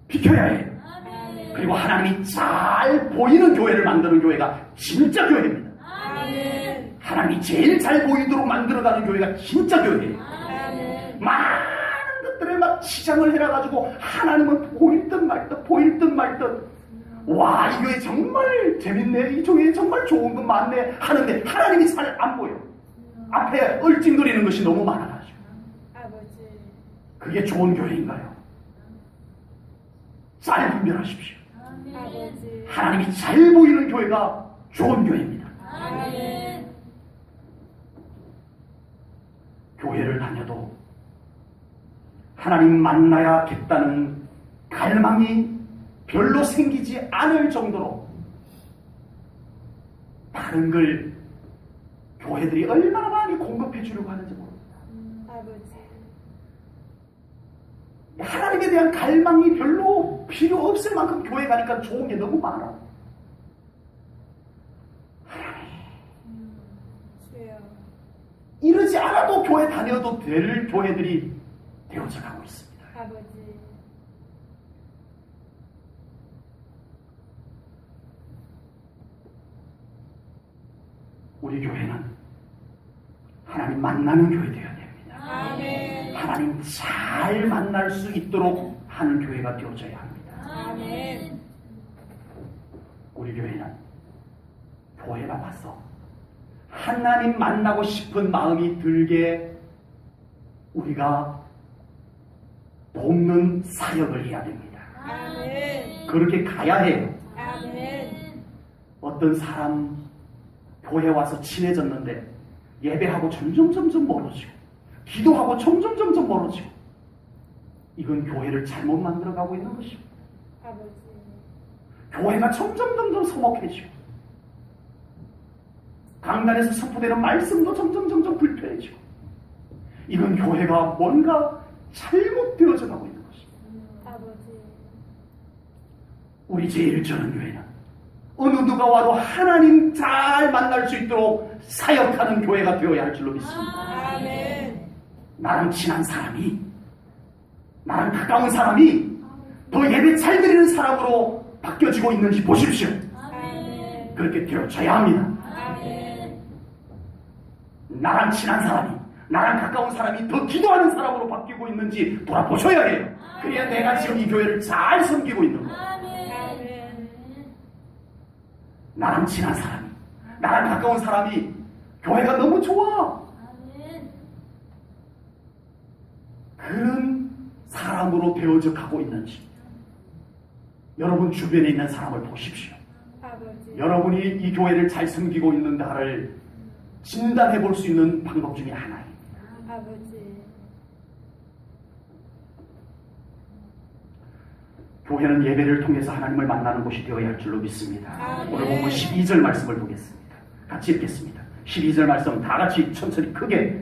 비켜야 해요. 아멘. 그리고 하나님이 잘 보이는 교회를 만드는 교회가 진짜 교회입니다. 아멘. 하나님이 제일 잘 보이도록 만들어가는 교회가 진짜 교회예요. 아멘. 많은 것들을 막 치장을 해놔가지고 하나님은 보일 듯 말 듯 보일 듯 말 듯 와, 이 교회 정말 재밌네, 이 교회 정말 좋은 것 많네 하는데 하나님이 잘 안 보여. 앞에 얼찡거리는 것이 너무 많아가지고. 아버지. 그게 좋은 교회인가요? 잘 분별하십시오. 아버지. 하나님이 잘 보이는 교회가 좋은 교회입니다. 아멘. 교회를 다녀도 하나님 만나야겠다는 갈망이 별로 생기지 않을 정도로 다른 걸 교회들이 얼마나 많이 공급해 주려고 하는지 모릅니다. 아버지. 하나님에 대한 갈망이 별로 필요 없을 만큼 교회 가니까 좋은 게 너무 많아. 주여. 이러지 않아도 교회 다녀도 될 교회들이 되어져 가고 있습니다. 아버지. 우리 교회는 하나님 만나는 교회 되어야 됩니다. 아멘. 하나님 잘 만날 수 있도록 하는 교회가 되어져야 합니다. 아멘. 우리 교회는 교회가 와서 하나님 만나고 싶은 마음이 들게 우리가 돕는 사역을 해야 됩니다. 아멘. 그렇게 가야 해요. 아멘. 어떤 사람 교회 와서 친해졌는데 예배하고 점점 멀어지고 기도하고 점점 멀어지고 이건 교회를 잘못 만들어가고 있는 것입니다. 아버지. 교회가 점점 서먹해지고 강단에서 선포되는 말씀도 점점 불편해지고 이건 교회가 뭔가 잘못되어져 가고 있는 것입니다. 아버지. 우리 제1전원교회는 어느 누가 와도 하나님 잘 만날 수 있도록 사역하는 교회가 되어야 할 줄로 믿습니다. 아멘. 나랑 친한 사람이, 나랑 가까운 사람이 더 예배 잘 드리는 사람으로 바뀌어지고 있는지 보십시오. 아멘. 그렇게 되어져야 합니다. 아멘. 나랑 친한 사람이, 나랑 가까운 사람이 더 기도하는 사람으로 바뀌고 있는지 돌아보셔야 해요. 그래야 내가 지금 이 교회를 잘 섬기고 있는 거예요. 아멘. 나랑 친한 사람이, 나랑 가까운 사람이 교회가 너무 좋아. 그런 사람으로 되어져 가고 있는지 여러분 주변에 있는 사람을 보십시오. 아버지. 여러분이 이 교회를 잘 섬기고 있는가를 진단해 볼 수 있는 방법 중에 하나입니다. 아버지. 교회는 예배를 통해서 하나님을 만나는 곳이 되어야 할 줄로 믿습니다. 아멘. 오늘 본문 12절 말씀을 보겠습니다. 같이 읽겠습니다. 12절 말씀 다 같이 천천히 크게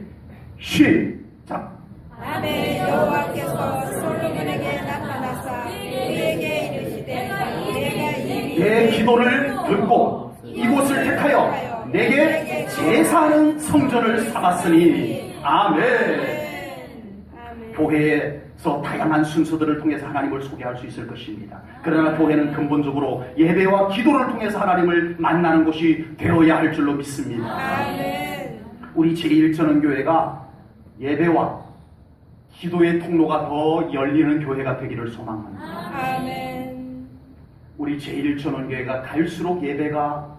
시작. 아멘. 여호와께서 솔로몬에게 나타나사 그에게 이르시되 내가 이미 내 기도를 듣고 이곳을 택하여 내게 제사하는 성전을 삼았으니 아멘. 아멘. 교회에서 다양한 순서들을 통해서 하나님을 소개할 수 있을 것입니다. 그러나 교회는 근본적으로 예배와 기도를 통해서 하나님을 만나는 곳이 되어야 할 줄로 믿습니다. 아멘. 우리 제1전원교회가 예배와 기도의 통로가 더 열리는 교회가 되기를 소망합니다. 아멘. 우리 제1전원교회가 갈수록 예배가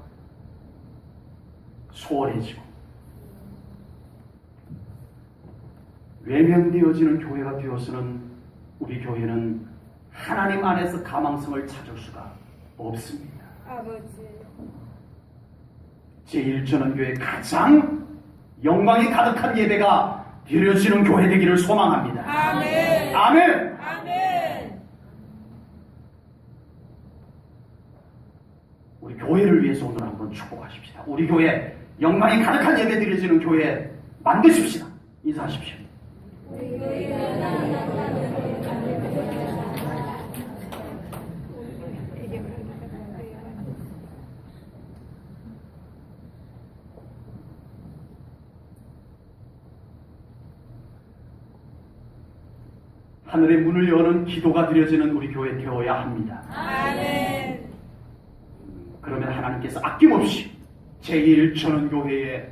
소홀해지고 외면되어지는 교회가 되어서는 우리 교회는 하나님 안에서 가망성을 찾을 수가 없습니다. 아버지. 제1전원교회 가장 영광이 가득한 예배가 드려지는 교회 되기를 소망합니다. 아멘. 아멘. 아멘. 우리 교회를 위해서 오늘 한번 축복하십시다. 우리 교회 영광이 가득한 예배 드려지는 교회 만드십시다. 인사하십시오. 하늘의 문을 여는 기도가 드려지는 우리 교회 되어야 합니다. 아멘. 그러면 하나님께서 아낌없이 제1전원교회에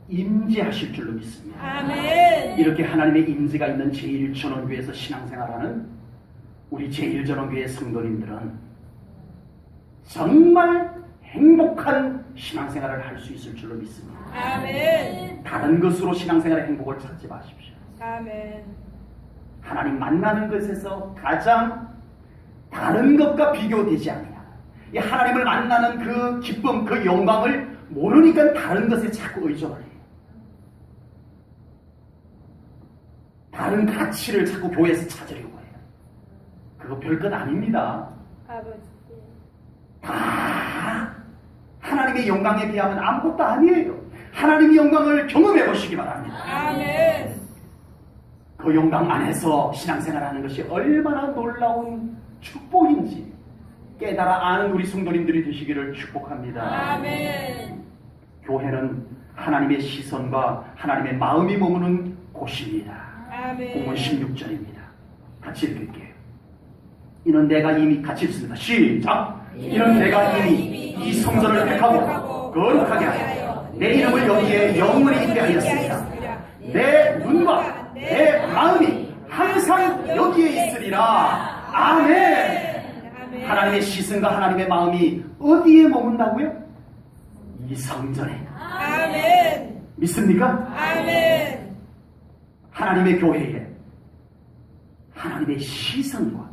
임재하실 줄로 믿습니다. 아멘. 이렇게 하나님의 임재가 있는 제1전원교회에서 신앙생활하는 우리 제1전원교회 성도님들은 정말 행복한 신앙생활을 할 수 있을 줄로 믿습니다. 아멘. 다른 것으로 신앙생활의 행복을 찾지 마십시오. 아멘. 하나님 만나는 것에서 가장 다른 것과 비교되지 않느냐. 이 하나님을 만나는 그 기쁨, 그 영광을 모르니까 다른 것에 자꾸 의존을 해요. 다른 가치를 자꾸 교회에서 찾으려고 해요. 그거 별것 아닙니다. 아버지. 다 하나님의 영광에 비하면 아무것도 아니에요. 하나님의 영광을 경험해 보시기 바랍니다. 아멘. 그 영광 안에서 신앙생활하는 것이 얼마나 놀라운 축복인지 깨달아 아는 우리 성도님들이 되시기를 축복합니다. 아멘. 교회는 하나님의 시선과 하나님의 마음이 머무는 곳입니다. 아멘. 본문 16절입니다. 같이 읽을게요. 이는 내가 이미 같이 읽습니다. 시작! 이는 내가 이미 이 성전을 택하고 거룩하게 하여 내 이름을 여기에 영원히 있게 하였습니다. 내 눈과 내 마음이 항상 여기에 있으리라. 아멘. 하나님의 시선과 하나님의 마음이 어디에 머문다고요? 이 성전에. 아멘. 믿습니까? 아멘. 하나님의 교회에 하나님의 시선과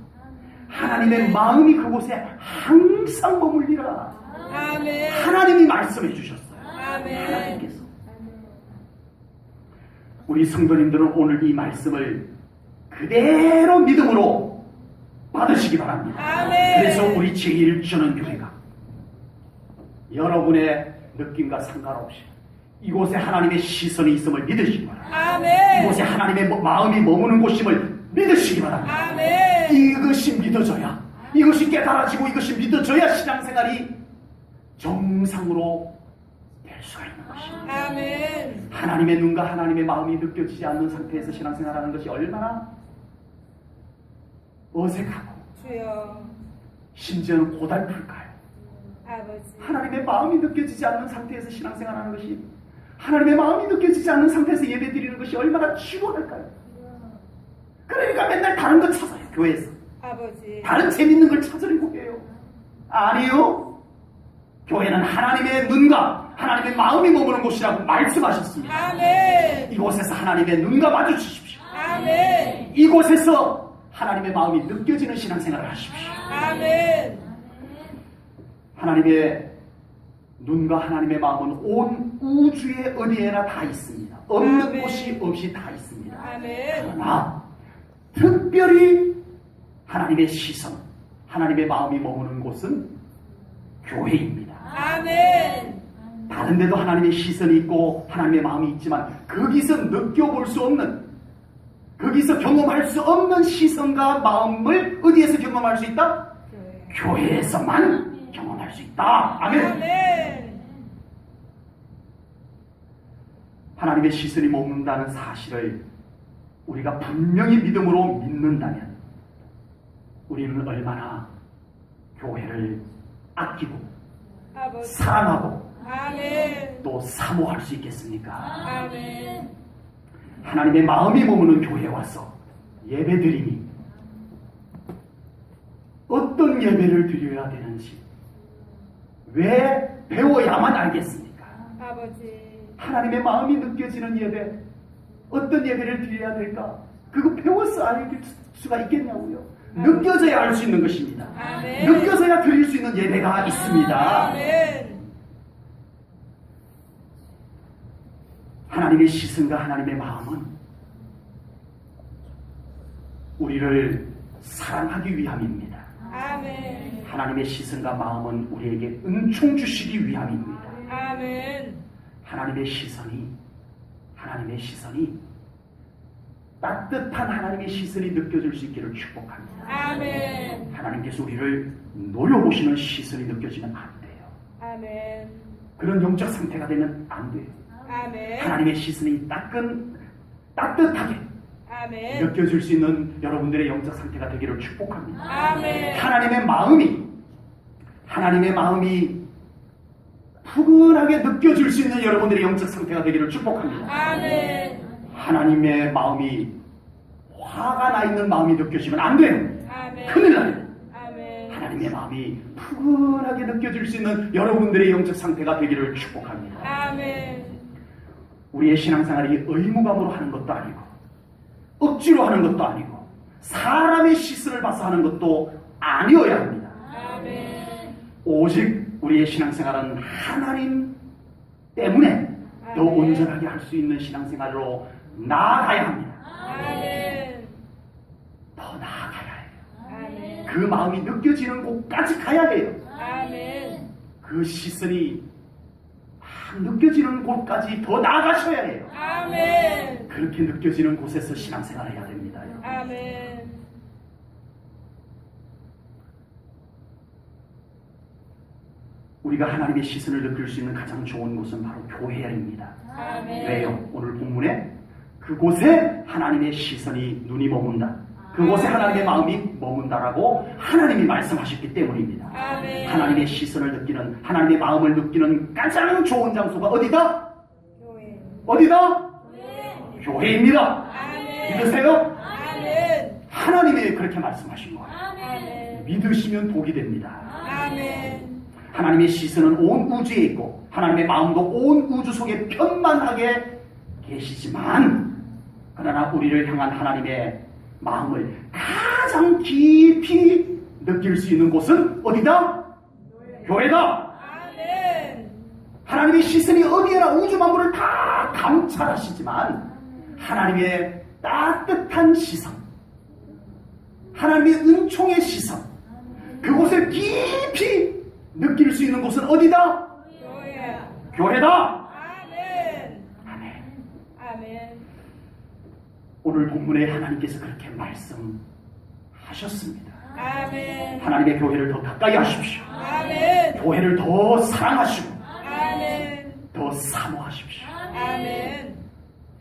하나님의 마음이 그곳에 항상 머물리라. 아멘. 하나님이 말씀해 주셨어요. 아멘. 하나님께서. 우리 성도님들은 오늘 이 말씀을 그대로 믿음으로 받으시기 바랍니다. 아멘. 그래서 우리 제1전원교회가 여러분의 느낌과 상관없이 이곳에 하나님의 시선이 있음을 믿으시기 바랍니다. 아멘. 이곳에 하나님의 마음이 머무는 곳임을 믿으시기 바랍니다. 아멘. 이것이 믿어져야, 이것이 깨달아지고 이것이 믿어져야 신앙생활이 정상으로 될 수가 있는 것입니다. 아멘. 하나님의 눈과 하나님의 마음이 느껴지지 않는 상태에서 신앙생활하는 것이 얼마나 어색하고 주여. 심지어는 고달플까요? 아버지. 하나님의 마음이 느껴지지 않는 상태에서 신앙생활하는 것이, 하나님의 마음이 느껴지지 않는 상태에서 예배드리는 것이 얼마나 지루할까요? 그러니까 맨날 다른 거 찾아요. 교회에서 아버지. 다른 재밌는 걸 찾으려고 해요. 아니요, 교회는 하나님의 눈과 하나님의 마음이 머무는 곳이라고 말씀하셨습니다. 아멘. 이곳에서 하나님의 눈과 마주치십시오. 아멘. 이곳에서 하나님의 마음이 느껴지는 신앙생활을 하십시오. 아멘. 하나님의 눈과 하나님의 마음은 온 우주의 어디에나 다 있습니다. 없는 아멘. 곳이 없이 다 있습니다. 아멘. 그러나 특별히 하나님의 시선, 하나님의 마음이 머무는 곳은 교회입니다. 아멘. 다른 데도 하나님의 시선이 있고 하나님의 마음이 있지만 거기서 느껴볼 수 없는, 거기서 경험할 수 없는 시선과 마음을 어디에서 경험할 수 있다? 교회에서만 경험할 수 있다. 아멘. 아멘. 하나님의 시선이 머문다는 사실을 우리가 분명히 믿음으로 믿는다면 우리는 얼마나 교회를 아끼고 아버지. 사랑하고 아멘. 또 사모할 수 있겠습니까? 아멘. 하나님의 마음이 머무는 교회에 와서 예배드리니 어떤 예배를 드려야 되는지 왜 배워야만 알겠습니까? 아버지. 하나님의 마음이 느껴지는 예배, 어떤 예배를 드려야 될까? 그거 배워서 알 수가 있겠냐고요? 느껴져야 알 수 있는 것입니다. 아멘. 느껴져야 드릴 수 있는 예배가 있습니다. 아멘. 하나님의 시선과 하나님의 마음은 우리를 사랑하기 위함입니다. 아멘. 하나님의 시선과 마음은 우리에게 은총 주시기 위함입니다. 아멘. 하나님의 시선이 따뜻한 하나님의 시선이 느껴질 수 있기를 축복합니다. 아멘. 하나님께서 우리를 노려보시는 시선이 느껴지면 안 돼요. 아멘. 그런 영적 상태가 되면 안 돼요. 아멘. 하나님의 시선이 따뜻하게 아멘. 느껴질 수 있는 여러분들의 영적 상태가 되기를 축복합니다. 아멘. 하나님의 마음이 푸근하게 느껴질 수 있는 여러분들의 영적 상태가 되기를 축복합니다. 아멘. 하나님의 마음이 화가 나 있는 마음이 느껴지면 안 돼요. 아멘. 큰일 나요. 아멘. 하나님의 마음이 푸근하게 느껴질 수 있는 여러분들의 영적 상태가 되기를 축복합니다. 아멘. 우리의 신앙생활이 의무감으로 하는 것도 아니고 억지로 하는 것도 아니고 사람의 시선을 봐서 하는 것도 아니어야 합니다. 아멘. 오직 우리의 신앙생활은 하나님 때문에 더 아멘. 온전하게 할 수 있는 신앙생활로 나아가야 합니다. 아멘. 더 나아가야 해요. 아멘. 그 마음이 느껴지는 곳까지 가야 해요. 아멘. 그 시선이 막 느껴지는 곳까지 더 나아가셔야 해요. 아멘. 그렇게 느껴지는 곳에서 신앙생활을 해야 됩니다. 아멘. 우리가 하나님의 시선을 느낄 수 있는 가장 좋은 곳은 바로 교회입니다. 아멘. 왜요? 오늘 본문에 그곳에 하나님의 시선이 눈이 머문다. 그곳에 하나님의 마음이 머문다라고 하나님이 말씀하셨기 때문입니다. 아멘. 하나님의 시선을 느끼는, 하나님의 마음을 느끼는 가장 좋은 장소가 어디다? 교회. 어디다? 교회. 교회입니다. 아멘. 믿으세요? 아멘. 하나님이 그렇게 말씀하신 거예요. 아멘. 믿으시면 복이 됩니다. 아멘. 하나님의 시선은 온 우주에 있고 하나님의 마음도 온 우주 속에 편만하게 계시지만, 그러나 우리를 향한 하나님의 마음을 가장 깊이 느낄 수 있는 곳은 어디다? 교회다. 아멘. 하나님의 시선이 어디에나 우주 만물을 다 감찰하시지만 하나님의 따뜻한 시선, 하나님의 은총의 시선, 그곳을 깊이 느낄 수 있는 곳은 어디다? 교회. 교회다. 아멘. 아멘. 아멘. 오늘 본문에 하나님께서 그렇게 말씀하셨습니다. 아멘. 하나님의 교회를 더 가까이 하십시오. 아멘. 교회를 더 사랑하시고 아멘. 더 사모하십시오. 아멘.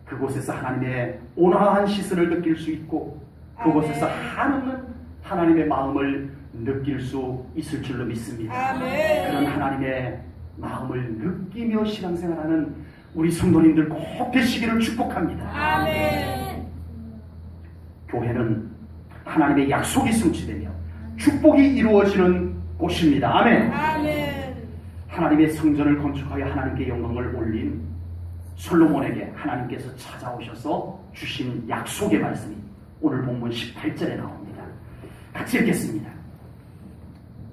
그곳에서 하나님의 온화한 시선을 느낄 수 있고 그곳에서 한없는 하나님의 마음을 느낄 수 있을 줄로 믿습니다. 아멘. 그런 하나님의 마음을 느끼며 신앙생활하는 우리 성도님들 꼭 되시기를 축복합니다. 아멘. 교회는 하나님의 약속이 성취되며 축복이 이루어지는 곳입니다. 아멘. 아멘. 하나님의 성전을 건축하여 하나님께 영광을 올린 솔로몬에게 하나님께서 찾아오셔서 주신 약속의 말씀이 오늘 본문 18절에 나옵니다. 같이 읽겠습니다.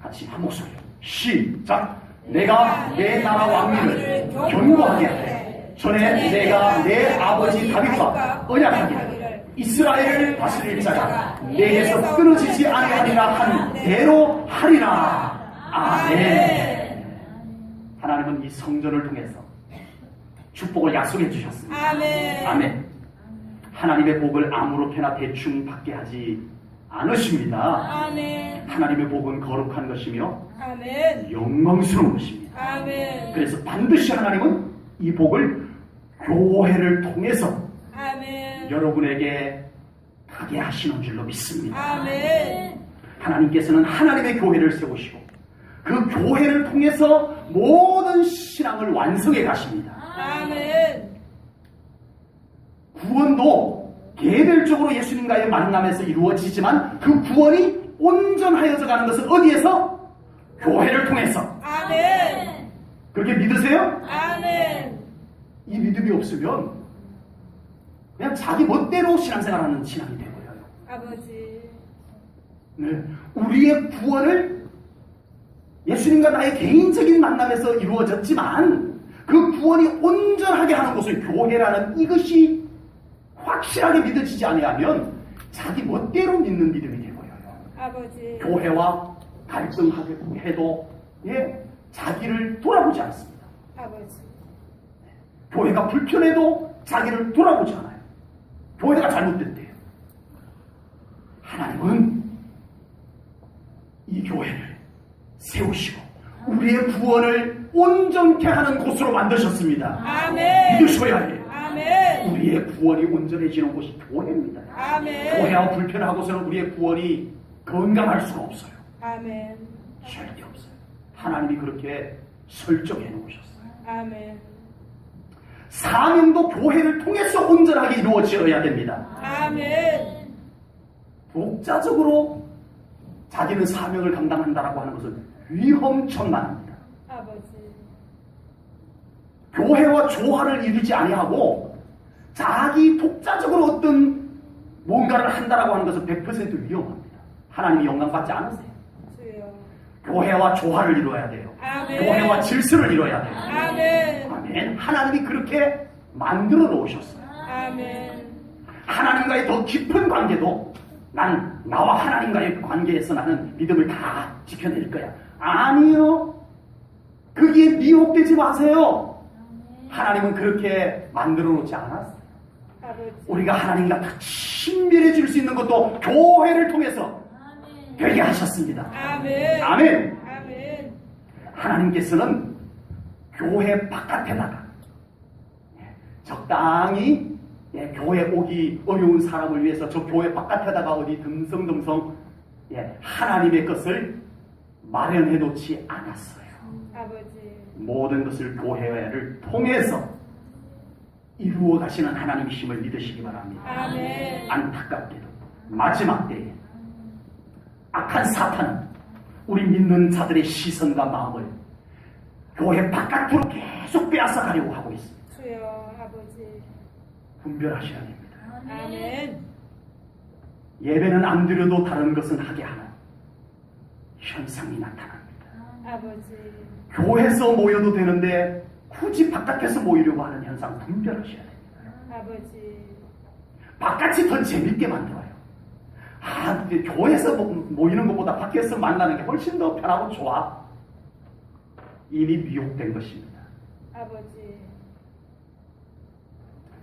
같이 한 목소리 시작. 내가 내 나라 왕위를 견고하게 하되 전에 내가 내 아버지 다윗과 언약하기를 이스라엘을 다스릴 자가 내게서 끊어지지 아니하리라 한 대로 하리라. 아멘. 하나님은 이 성전을 통해서 축복을 약속해 주셨습니다. 아멘. 아멘. 하나님의 복을 아무렇게나 대충 받게 하지 않으십니다. 아멘. 하나님의 복은 거룩한 것이며 아멘. 영광스러운 것입니다. 아멘. 그래서 반드시 하나님은 이 복을 교회를 통해서 아멘. 여러분에게 가게 하시는 줄로 믿습니다. 아멘. 하나님께서는 하나님의 교회를 세우시고 그 교회를 통해서 모든 신앙을 완성해 가십니다. 아멘. 구원도 개별적으로 예수님과의 만남에서 이루어지지만 그 구원이 온전하여져 가는 것은 어디에서? 교회를 통해서. 아멘. 그렇게 믿으세요? 아멘. 이 믿음이 없으면 그냥 자기 멋대로 신앙생활하는 신앙이 되어버려요. 아버지. 네. 우리의 구원을 예수님과 나의 개인적인 만남에서 이루어졌지만 그 구원이 온전하게 하는 곳은 교회라는 이것이 확실하게 믿어지지 아니하면 자기 멋대로 믿는 믿음이 되어버려요. 아버지. 교회와 갈등해도 자기를 돌아보지 않습니다. 아버지. 교회가 불편해도 자기를 돌아보지 않아요. 교회가 잘못됐대요. 하나님은 이 교회를 세우시고 우리의 구원을 온전케 하는 곳으로 만드셨습니다. 아멘. 믿으셔야 해요. 아멘. 우리의 구원이 온전해지는 곳이 교회입니다. 아멘. 교회와 불편하고서는 우리의 구원이 건강할 수가 없어요. 아멘. 절대 없어요. 하나님이 그렇게 설정해 놓으셨어요. 아멘. 사명도 교회를 통해서 온전하게 이루어져야 됩니다. 아멘. 독자적으로 자기는 사명을 감당한다라고 하는 것은 위험천만합니다. 아버지. 교회와 조화를 이루지 아니하고 자기 독자적으로 어떤 뭔가를 한다라고 하는 것은 100% 위험합니다. 하나님이 영광받지 않으세요. 주여. 교회와 조화를 이루어야 돼요. 아멘. 교회와 질서를 이루어야 돼요. 아멘. 아멘. 하나님이 그렇게 만들어 놓으셨어요. 아멘. 하나님과의 더 깊은 관계도 난 나와 하나님과의 관계에서 나는 믿음을 다 지켜낼 거야. 아니요. 거기에 미혹되지 마세요. 하나님은 그렇게 만들어 놓지 않았어요. 아버지. 우리가 하나님과 더 친밀해질 수 있는 것도 교회를 통해서 되게 하셨습니다. 아멘. 아멘. 아멘. 하나님께서는 교회 바깥에다가 적당히 교회 오기 어려운 사람을 위해서 저 교회 바깥에다가 어디 듬성듬성 하나님의 것을 마련해 놓지 않았어요. 아버지. 모든 것을 교회를 통해서 이루어 가시는 하나님이심을 믿으시기 바랍니다. 아멘. 안타깝게도 마지막 때에 악한 사탄은 우리 믿는 자들의 시선과 마음을 교회 바깥으로 계속 빼앗아 가려고 하고 있습니다. 주여 아버지. 분별하셔야 됩니다. 아멘. 예배는 안 드려도 다른 것은 하게 하는 현상이 나타납니다. 아버지. 교회에서 모여도 되는데 굳이 바깥에서 모이려고 하는 현상 분별하셔야 됩니다. 아버지. 바깥이 더 재밌게 만들어요. 교회에서 모이는 것보다 밖에서 만나는 게 훨씬 더 편하고 좋아. 이미 미혹된 것입니다. 아버지.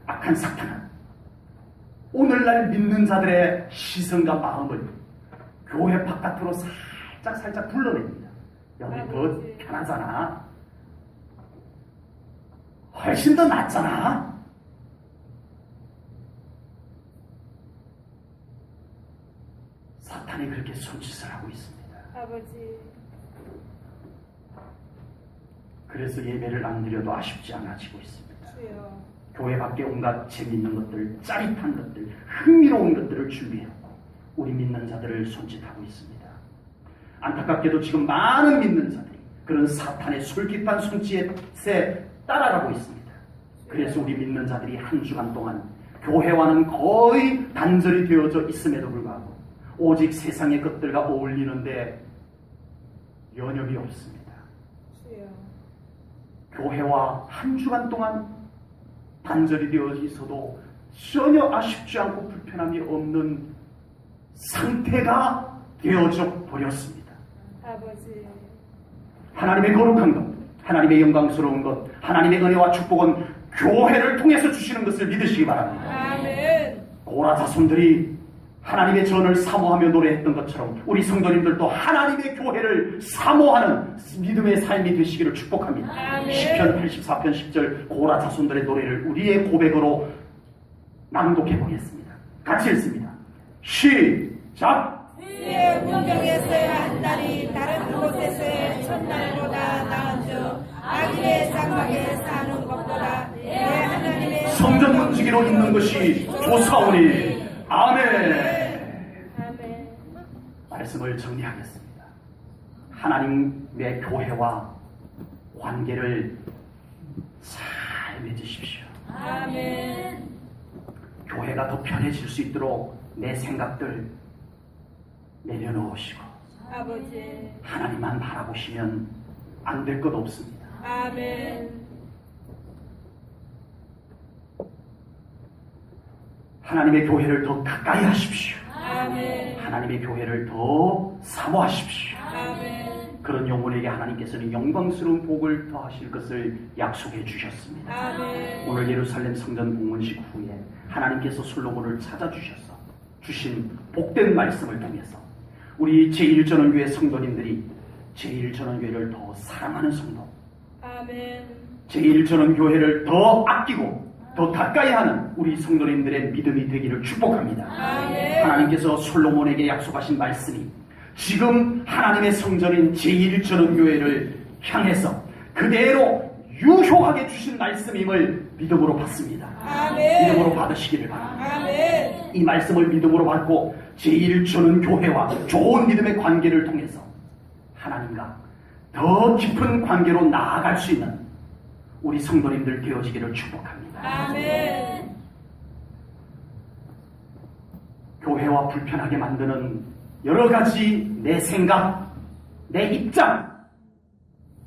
악한 사탄은 오늘날 믿는 자들의 시선과 마음을 교회 바깥으로 살짝 불러냅니다. 여기 더 편하잖아. 훨씬 더 낫잖아. 사탄이 그렇게 손짓을 하고 있습니다. 아버지. 그래서 예배를 안 드려도 아쉽지 않아지고 있습니다. 주여. 교회 밖에 온갖 재미있는 것들, 짜릿한 것들, 흥미로운 것들을 준비해놓고 우리 믿는 자들을 손짓하고 있습니다. 안타깝게도 지금 많은 믿는 자들이 그런 사탄의 솔깃한 손짓에 따라가고 있습니다. 그래서 우리 믿는 자들이 한 주간 동안 교회와는 거의 단절이 되어져 있음에도 불구하고 오직 세상의 것들과 어울리는데 여념이 없습니다. 주여. 교회와 한 주간 동안 단절이 되어 있어도 전혀 아쉽지 않고 불편함이 없는 상태가 되어져 버렸습니다. 아버지. 하나님의 거룩한 것, 하나님의 영광스러운 것, 하나님의 은혜와 축복은 교회를 통해서 주시는 것을 믿으시기 바랍니다. 아멘. 고라 자손들이 하나님의 전을 사모하며 노래했던 것처럼 우리 성도님들도 하나님의 교회를 사모하는 믿음의 삶이 되시기를 축복합니다. 아멘. 시편 84편 10절 고라 자손들의 노래를 우리의 고백으로 낭독해 보겠습니다. 같이 읽습니다. 시작! 주의 문경에서의 한 달이 다른 곳에서의 첫날보다 나은 중 악인의 장막에 사는 것보다 내 하나님의 성전 문지기로 있는 것이 좋사오니 아멘. 아멘. 말씀을 정리하겠습니다. 하나님의 교회와 관계를 잘 맺으십시오. 아멘. 교회가 더 편해질 수 있도록 내 생각들 내려놓으시고 아버지. 하나님만 바라보시면 안 될 것 없습니다. 아멘. 하나님의 교회를 더 가까이 하십시오. 아멘. 하나님의 교회를 더 사모하십시오. 아멘. 그런 영혼에게 하나님께서는 영광스러운 복을 더하실 것을 약속해 주셨습니다. 아멘. 오늘 예루살렘 성전 공문식 후에 하나님께서 솔로몬을 찾아주셔서 주신 복된 말씀을 통해서 우리 제1전원교회 성도님들이 제1전원교회를 더 사랑하는 성도, 아멘. 제1전원교회를 더 아끼고 더 가까이 하는 우리 성도님들의 믿음이 되기를 축복합니다. 아멘. 하나님께서 솔로몬에게 약속하신 말씀이 지금 하나님의 성전인 제1전원교회를 향해서 그대로 유효하게 주신 말씀임을 믿음으로 받습니다. 아멘. 믿음으로 받으시기를 바랍니다. 아멘. 이 말씀을 믿음으로 받고 제1전원교회와 좋은 믿음의 관계를 통해서 하나님과 더 깊은 관계로 나아갈 수 있는 우리 성도님들 되어지기를 축복합니다. 아멘. 교회와 불편하게 만드는 여러 가지 내 생각, 내 입장,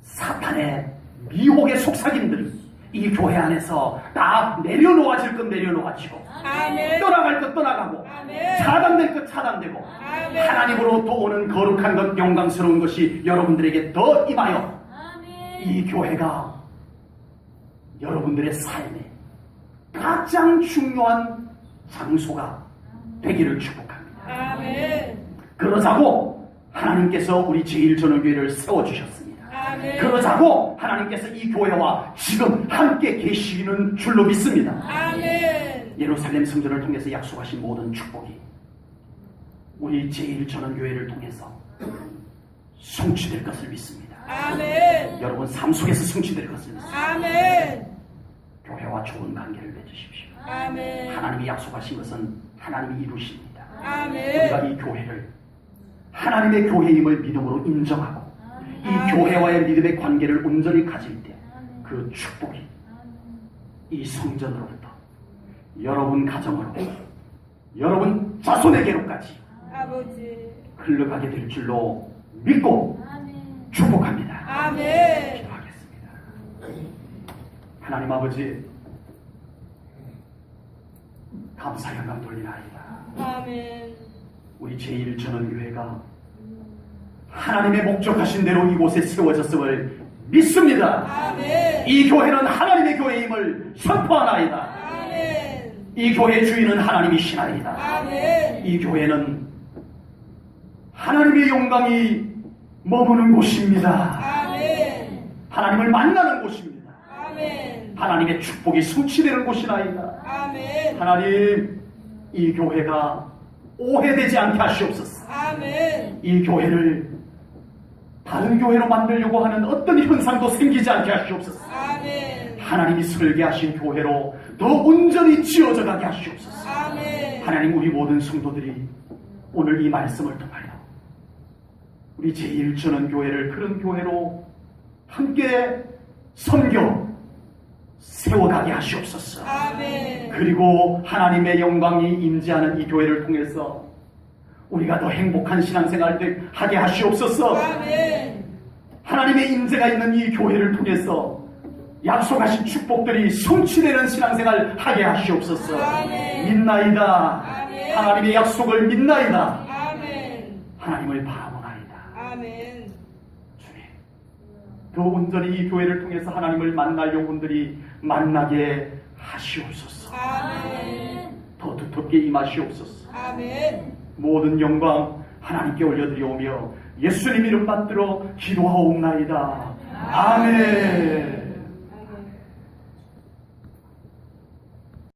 사탄의 미혹의 속삭임들이 이 교회 안에서 다 내려놓아질 것 내려놓아지고 아멘. 떠나갈 것 떠나가고 아멘. 차단될 것 차단되고 아멘. 하나님으로부터 오는 거룩한 것 영광스러운 것이 여러분들에게 더 임하여 이 교회가 여러분들의 삶에 가장 중요한 장소가 되기를 축복합니다. 아멘. 그러자고 하나님께서 우리 제1전원교회를 세워주셨습니다. 아멘. 그러자고 하나님께서 이 교회와 지금 함께 계시는 줄로 믿습니다. 아멘. 예루살렘 성전을 통해서 약속하신 모든 축복이 우리 제1전원교회를 통해서 성취될 것을 믿습니다. 아멘. 여러분 삶 속에서 성취될 것을 믿습니다. 아멘. 교회와 좋은 관계를 맺으십시오. 아멘. 하나님이 약속하신 것은 하나님이 이루십니다. 아멘. 우리가 이 교회를 하나님의 교회임을 믿음으로 인정하고 이 아멘. 교회와의 믿음의 관계를 온전히 가질 때 그 축복이 이 성전으로부터 여러분 가정으로 여러분 자손에게로까지 아버지. 흘러가게 될 줄로 믿고 축복합니다. 아멘. 기도하겠습니다. 하나님 아버지, 감사 영광 돌리나이다. 아멘. 우리 제1전원교회가 하나님의 목적하신 대로 이곳에 세워졌음을 믿습니다. 아멘. 이 교회는 하나님의 교회임을 선포하나이다. 아멘. 이 교회 주인은 하나님이시나이다. 아멘. 이 교회는 하나님의 영광이 머무는 곳입니다. 아멘. 하나님을 만나는 곳입니다. 아멘. 하나님의 축복이 성취되는 곳이나이다. 아멘. 하나님, 이 교회가 오해되지 않게 하시옵소서. 아멘. 이 교회를 다른 교회로 만들려고 하는 어떤 현상도 생기지 않게 하시옵소서. 아멘. 하나님이 설계하신 교회로 더 온전히 지어져 가게 하시옵소서. 아멘. 하나님, 우리 모든 성도들이 오늘 이 말씀을 통하여 우리 제1전원교회를 그런 교회로 함께 섬겨 세워가게 하시옵소서. 아멘. 그리고 하나님의 영광이 임재하는 이 교회를 통해서 우리가 더 행복한 신앙생활을 하게 하시옵소서. 아멘. 하나님의 임재가 있는 이 교회를 통해서 약속하신 축복들이 성취되는 신앙생활을 하게 하시옵소서. 아멘. 믿나이다. 아멘. 하나님의 약속을 믿나이다. 아멘. 하나님을 바라보나이다. 아멘. 주님, 더 온전히 이 교회를 통해서 하나님을 만날 영혼들이 만나게 하시옵소서. 아멘. 더 두텁게 임하시옵소서. 아멘. 모든 영광 하나님께 올려드리오며 예수님 이름 받들어 기도하옵나이다. 아멘.